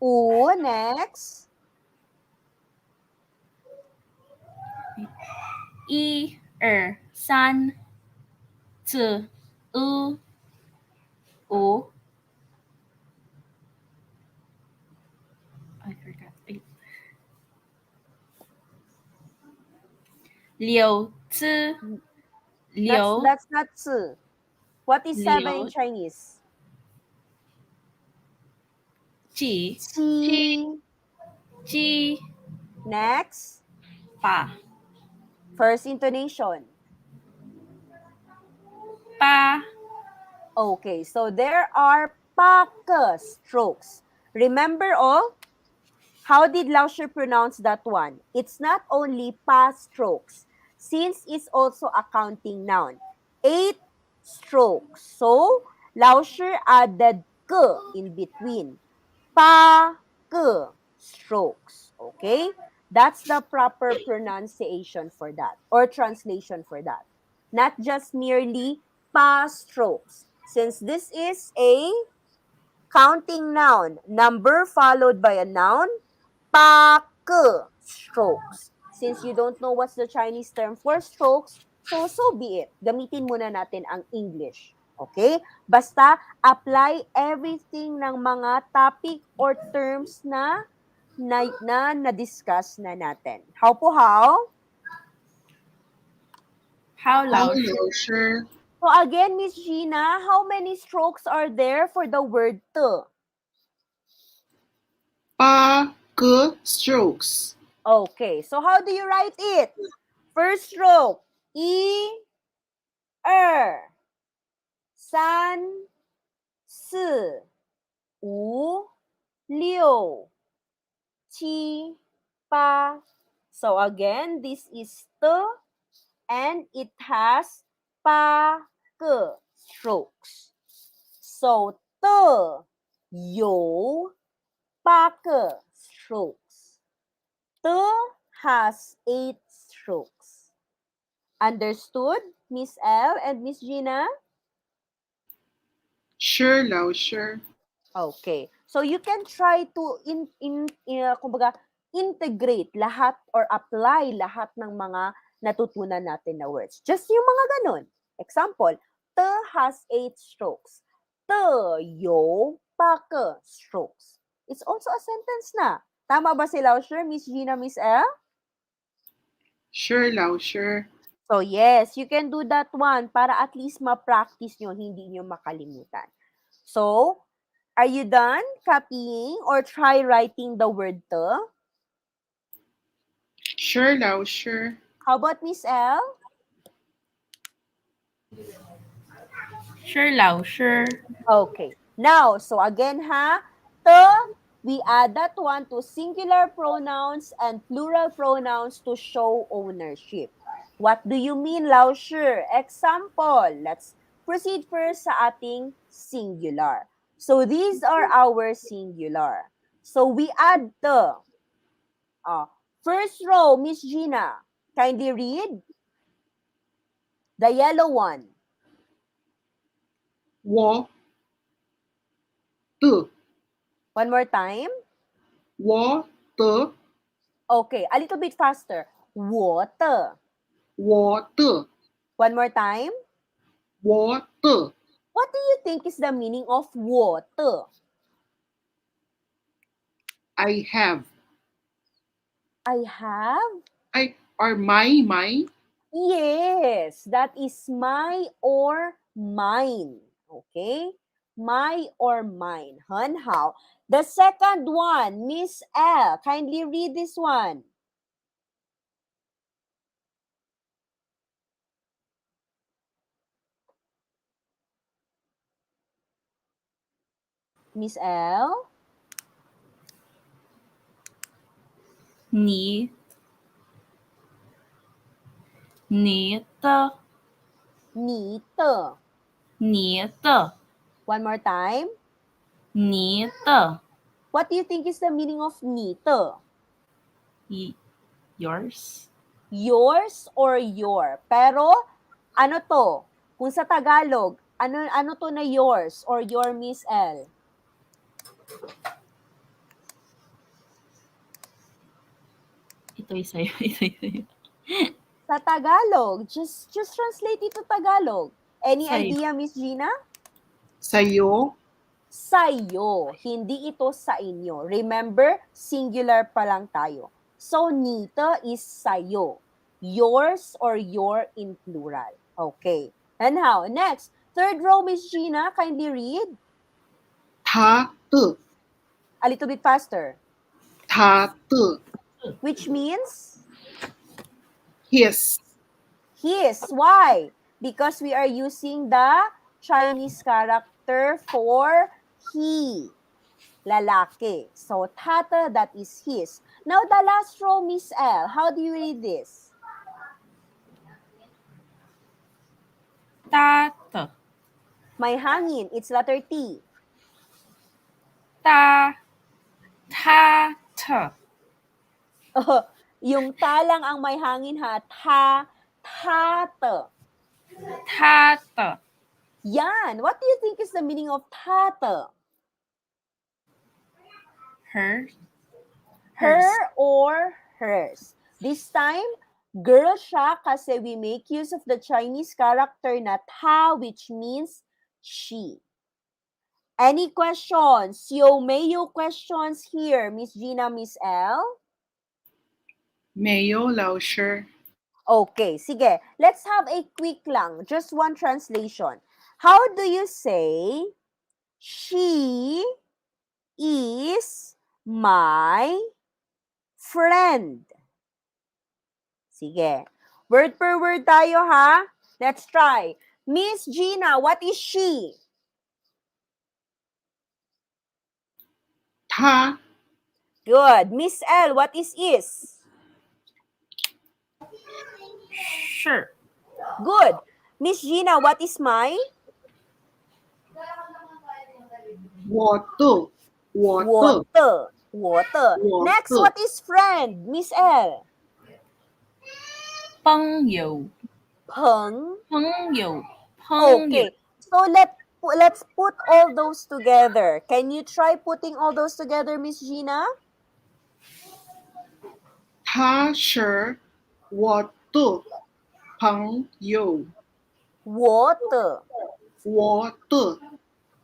U. Next. I, san, zi, u, u. I forgot. Wait. Liu, zi, liu, That's not S. What is 7 in liu, Chinese? chi, Chi. chi, Next. pa, First intonation. pa, Okay, so there are pak strokes. Remember all? How did Lauscher pronounce that one? It's not only pa strokes, since it's also a counting noun. 8 strokes. So, Lauscher added k in between. Pa k strokes. Okay? That's the proper pronunciation for that or translation for that. Not just merely pa strokes. Since this is a counting noun, number followed by a noun, pa ke strokes. Since you don't know what's the Chinese term for strokes, so be it. Gamitin muna natin ang English. Okay? Basta apply everything ng mga topic or terms na-discuss na natin. How po how? how How lao, Lauscher? So again, Miss Gina, how many strokes are there for the word to? 8 strokes. Okay, so how do you write it? First stroke, I, er, san, si, wu, liu, qi, pa. So again, this is te and it has pa, ke strokes. So te, you, pa, ke strokes. Te has 8 strokes. Understood, Miss L and Miss Gina? Sure, Lauscher. Okay. So you can try to kumbaga, integrate lahat or apply lahat ng mga natutunan natin na words. Just yung mga ganun. Example, te has 8 strokes. Te yo pa ke strokes. It's also a sentence na. Tama ba si Lauscher, Miss Gina, Miss L? Sure, Lauscher. So yes, you can do that one para at least ma-practice nyo, hindi nyo makalimutan. So, are you done copying or try writing the word to? Sure, Lauscher. How about Miss L? sure lao, sure. Okay. Now, so again to, we add that one to singular pronouns and plural pronouns to show ownership. What do you mean, Lauscher? Example, let's proceed first sa ating singular. So these are our singular. So we add the first row, Miss Gina. Kindly read the yellow one. 我的 One more time. 我的 Okay, a little bit faster. 我的. 我的 One more time. 我的 What do you think is the meaning of 我的? I have. I have? I or my Yes, that is my or mine. Okay? My or mine? Hun, how? The second one, Miss L. Kindly read this one. Miss L? 你你的 你的. 你的 One more time. 你的 What do you think is the meaning of 你的? yours Yours or your? Pero, ano to? Kung sa Tagalog, ano to na yours or your, Miss L? ito'y sa'yo ito'y sa'yo Sa Tagalog. Just translate it to Tagalog. Any sa'yo idea, Miss Gina? Sa'yo. Sa'yo. Hindi ito sa inyo. Remember, singular pa lang tayo. So, nito is sa'yo. Yours or your in plural. Okay. And how? Next, third row, Miss Gina, kindly read. 他的 A little bit faster. 他的 Which means his his. Why? Because we are using the Chinese character for he. Lalaki. So, tata, that is his. Now, the last row, Miss L. How do you read this? 他的 May hangin. It's letter T. 他的 Yung ta lang ang may hangin ha. Tata. 他的 Yan. What do you think is the meaning of tata? her Her or hers. This time, girl siya kasi we make use of the Chinese character na ta, which means she. Any questions? May you questions here, Miss Gina, Miss L? Mayo Lauscher. Okay, sige. Let's have a quick lang. Just one translation. How do you say, she is my friend? Sige. Word per word tayo, ha? Let's try. Miss Gina, what is she? 他 Good. Miss L, what is is? sure Good. Miss Gina, what is my? 我的我的 Water. Water. Water. Next, what is friend? Miss L. 朋友 Peng. 朋友朋友 Okay. So let's put all those together. Can you try putting all those together, Miss Gina? 他是我的朋友，我的我的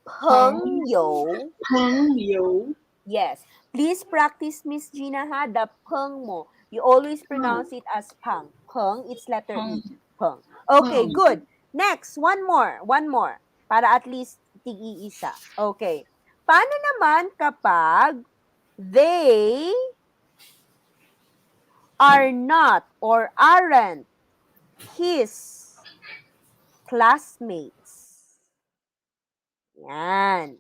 朋友。朋友 Yes. Please practice, Miss Gina, ha? The peng mo. You always pronounce it as pang. Peng, it's letter E. Peng. Okay, Peng. good. Next, one more. One more. Para at least tig-iisa. Okay. Paano naman kapag they are not or aren't his classmates? Yan.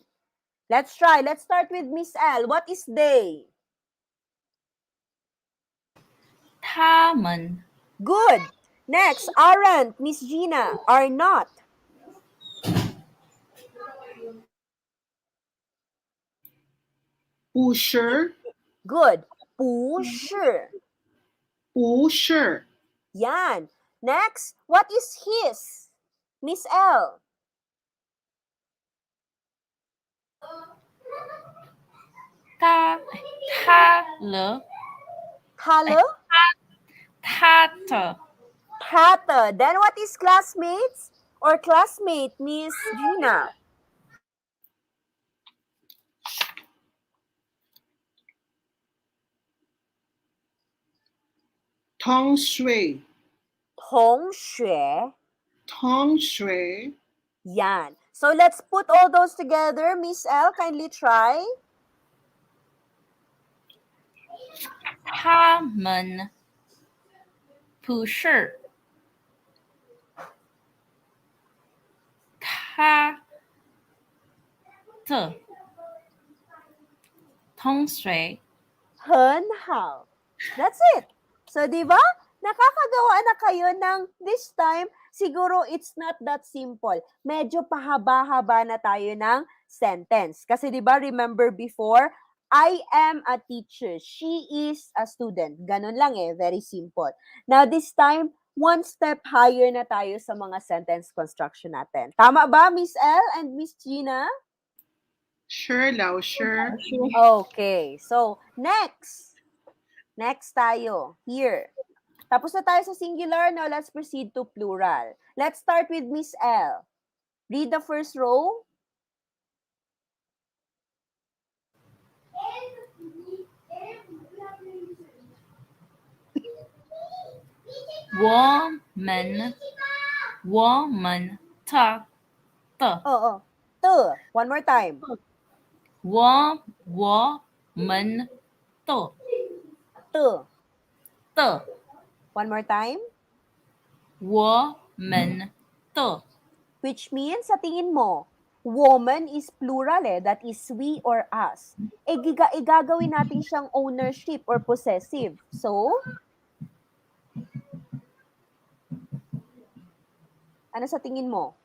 Let's try. Let's start with Miss L. What is they? 他们 Good. Next, aren't, Miss Gina, are not. 不是 Good. 不是. 不是 Yan. Next, what is his? Miss L. 他了 Tala? 他的 Tata. Then what is classmates or classmate, Miss Gina? 同学同学. 同学 Yan. So let's put all those together. Miss L, kindly try. 他们不是他的同学。很好. That's it. So, di ba? Nakakagawa na kayo ng this time, siguro it's not that simple. Medyo pahaba-haba na tayo ng sentence. Kasi di ba, remember before, I am a teacher. She is a student. Ganun lang eh. Very simple. Now, this time, one step higher na tayo sa mga sentence construction natin. Tama ba, Miss L and Miss Gina? Sure, Lau, sure. Okay. So, next. Next tayo. Here. Tapos na tayo sa singular. Now, let's proceed to plural. Let's start with Miss L. Read the first row. 我们Oh. To. One more time. 我们的 To. 的 One more time. 我们的 Which means, sa tingin mo, woman is plural eh. That is we or us. Igagawin natin siyang ownership or possessive. So, ano sa tingin mo?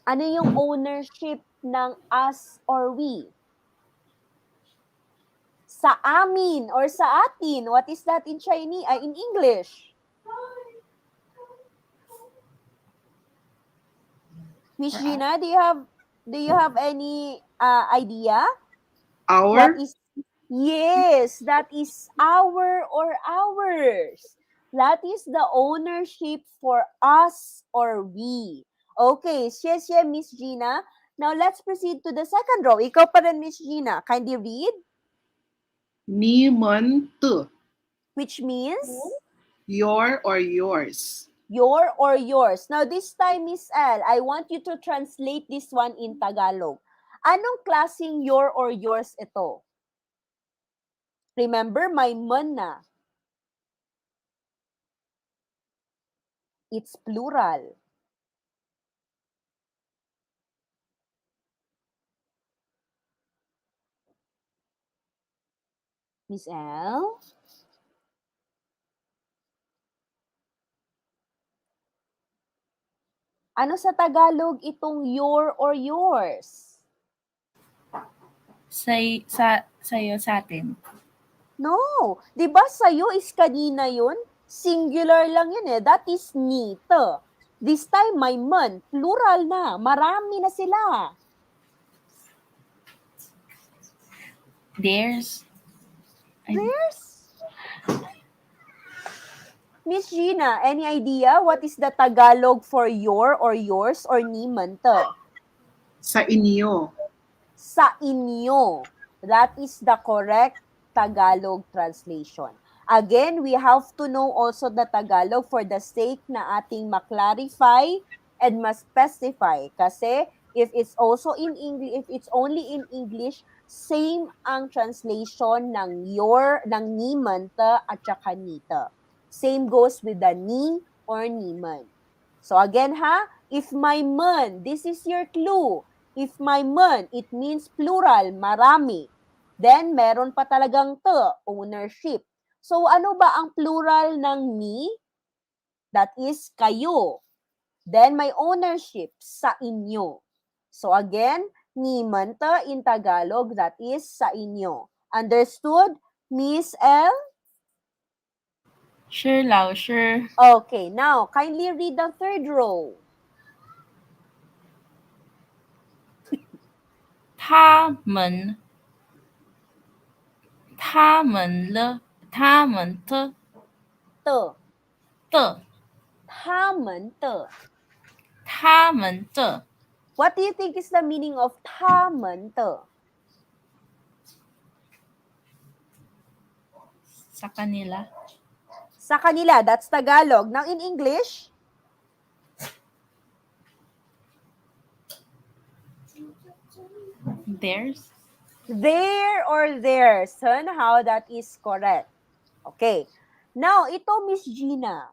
Ano yung ownership ng us or we? Sa amin or sa atin. What is that in Chinese? In English? Miss Gina, do you have any idea? Our? Yes, that is our or ours. That is the ownership for us or we. Okay, yes, Miss Gina. Now let's proceed to the second row. Ikaw pa rin, Miss Gina. Kindly read. 你们的 Which means your or yours. your or yours. Now this time, Miss L, I want you to translate this one in Tagalog. Anong klaseng your or yours ito? Remember, may man na. It's plural. Miss L? Ano sa Tagalog itong your or yours? sa'yo sa atin. No. Di ba sa'yo is kanina yun? Singular lang yun eh. That is nito. This time, may man. Plural na. Marami na sila. Theirs. There's? Miss Gina, any idea what is the Tagalog for your or yours or ni man to? Sa inyo. Sa inyo. That is the correct Tagalog translation. Again, we have to know also the Tagalog for the sake na ating ma-clarify and ma-specify. Kasi if it's also in English, if it's only in English, same ang translation ng your, ng ni man ta at saka nita. Same goes with the ni or ni man. So again ha, if my man, this is your clue. If my man, it means plural, marami. Then, meron pa talagang to, ownership. So, ano ba ang plural ng ni? That is kayo. Then, may ownership, sa inyo. So, again, ni man to in Tagalog, that is sa inyo. Understood, Miss L? Sure, Lau, sure. Okay, now, kindly read the third row. 他们的的，的他们的。他们的 What do you think is the meaning of 他们的? sa kanila. Sa kanila, that's Tagalog. Now, in English? Theirs. There or theirs. Somehow that is correct. Okay. Now, ito, Miss Gina.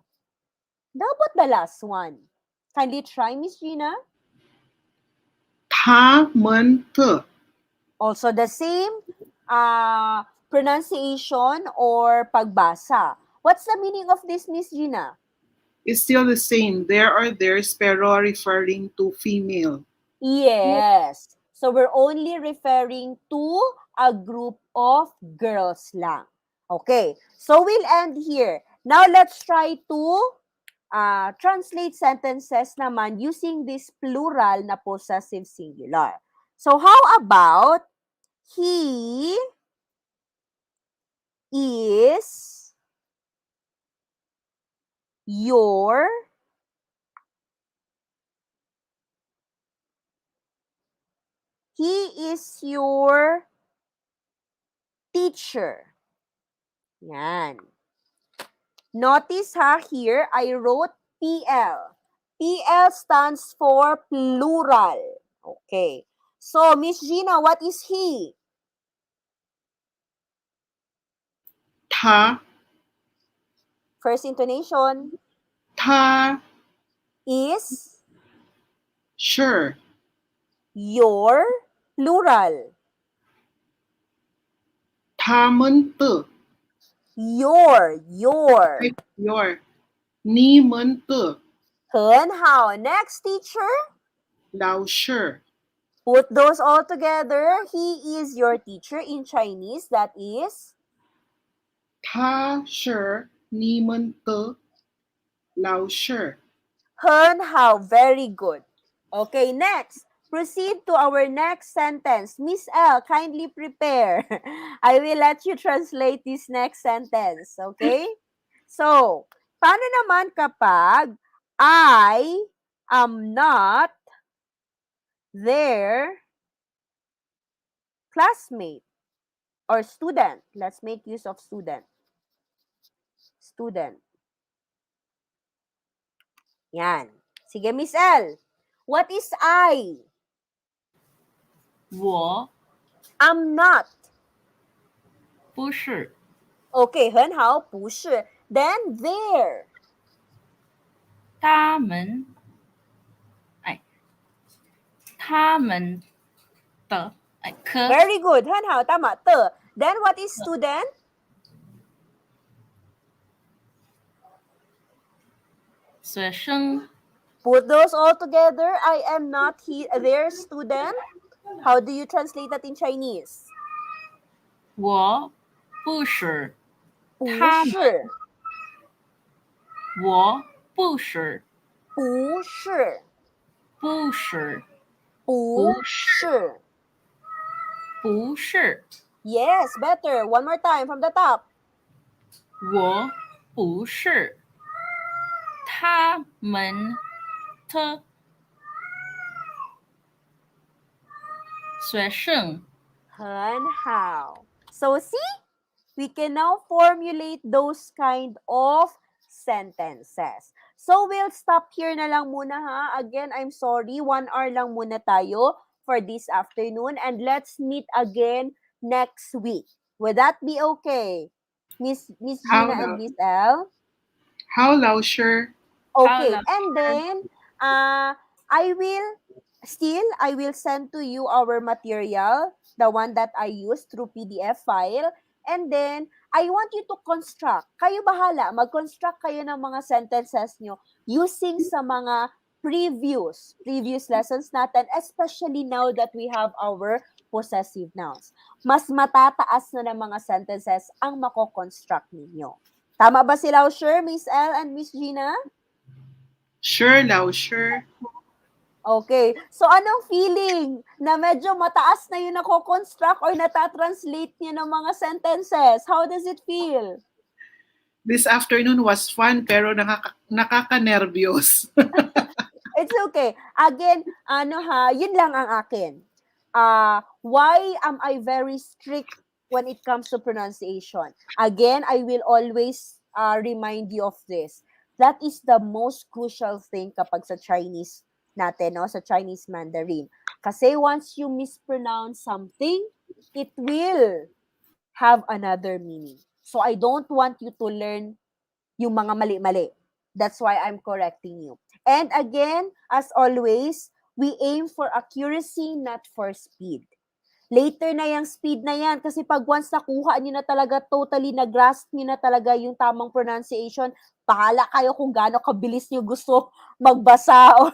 Dapat the last one. Kindly try, Miss Gina. 他们的 Also the same pronunciation or pagbasa. What's the meaning of this, Miss Gina? is still the same. There or theirs, pero referring to female. Yes. So we're only referring to a group of girls lang. Okay. So we'll end here. Now let's try to translate sentences naman using this plural na possessive singular. So how about he is your teacher. Yan. Notice ha, here I wrote PL. PL stands for plural. Okay. So, Miss Gina, what is he? 他 First intonation 他 is sure your plural. 他们的 Your. your 你们的 很好. Next, teacher. 老师 Put those all together. He is your teacher in Chinese. That is 他是你们的老师。很好. Very good. Okay, next. Proceed to our next sentence. Miss L, kindly prepare. I will let you translate this next sentence. Okay? So, paano naman kapag I am not their classmate or student? Let's make use of student. Student. Yan. Sige, Miss L. What is I? 我 I'm not. 不是 Okay, 很好，不是. Then there. 他们，哎，他们的，哎，可 Very good. 很好，tama. Te. Then what is student? 学生 Put those all together. I am not their student. How do you translate that in Chinese? 我不是不他们是，我不是不是，不是不是。不是 Yes, better. One more time from the top. 我不是他们的学生。很好. So see, we can now formulate those kind of sentences. So we'll stop here na lang muna ha. Again, I'm sorry, 1 hour lang muna tayo for this afternoon and let's meet again next week. Would that be okay? Miss How Gina and about- Miss L? How Lauscher? Okay, How and then I will send to you our material, the one that I use through PDF file, and then I want you to construct. Kayo bahala, mag-construct kayo ng mga sentences nyo using sa mga previous lessons natin, especially now that we have our possessive nouns. Mas matataas na ng mga sentences ang mako-construct ninyo. Tama ba sila, sure, Miss L and Miss Gina? Sure, Lauscher. Okay. So, anong feeling na medyo mataas na yung nako-construct or natatranslate niyo ng mga sentences? How does it feel? This afternoon was fun pero nakaka-nervyos. It's okay. Again, yun lang ang akin. Why am I very strict when it comes to pronunciation? Again, I will always remind you of this. That is the most crucial thing kapag sa Chinese natin, no, sa Chinese Mandarin. Kasi once you mispronounce something, it will have another meaning. So I don't want you to learn yung mga mali-mali. That's why I'm correcting you. And again, as always, we aim for accuracy, not for speed. Later na yung speed na yan kasi pag once nakuha nyo na talaga, totally na-grasp nyo na talaga yung tamang pronunciation, bahala kayo kung gaano kabilis nyo gusto magbasa or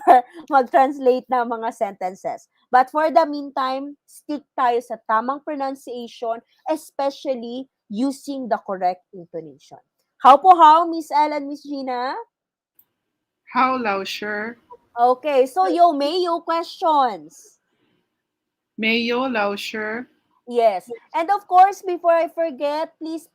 mag-translate ng mga sentences. But for the meantime, stick tayo sa tamang pronunciation, especially using the correct intonation. How po how, Miss Elle and Miss Gina? How, Lao Sure? Okay, so yo, may you questions? Mayo, Lao Sure? Yes. And of course, before I forget, please,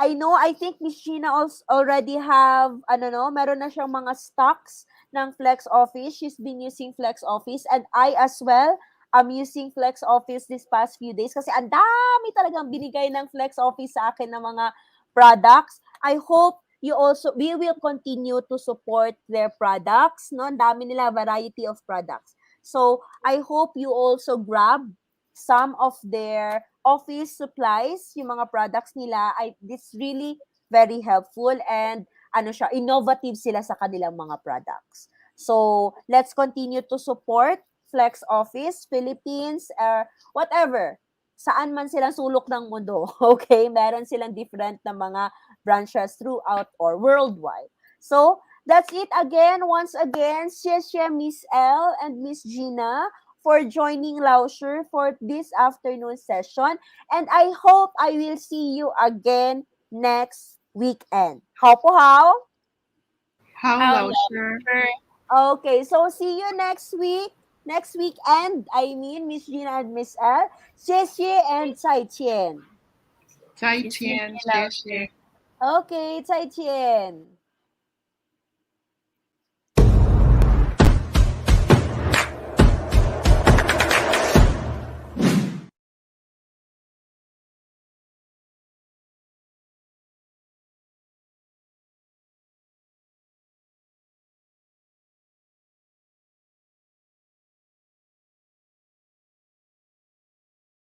I know, I think Miss Gina also already have, ano no, meron na siyang mga stocks ng Flex Office. She's been using Flex Office and I as well am using Flex Office this past few days kasi ang dami talagang binigay ng Flex Office sa akin ng mga products. I hope we will continue to support their products, no? Ang dami nila, variety of products. So, I hope you also grab some of their office supplies, yung mga products nila, this really very helpful and ano siya, innovative sila sa kanilang mga products. So, let's continue to support Flex Office Philippines, whatever, saan man silang sulok ng mundo, okay? Meron silang different na mga branches throughout or worldwide. So, that's it again. Once again, share Miss L and Miss Gina for joining Lauscher for this afternoon session. And I hope I will see you again next weekend. How po how? How, How, Lao Lao Sure? Sure? Okay, so see you next week. Next weekend, I mean, Miss Gina and Miss L. Xie and Cai Qian. 再谢谢见，老谢谢。师。Okay, Cai Qian.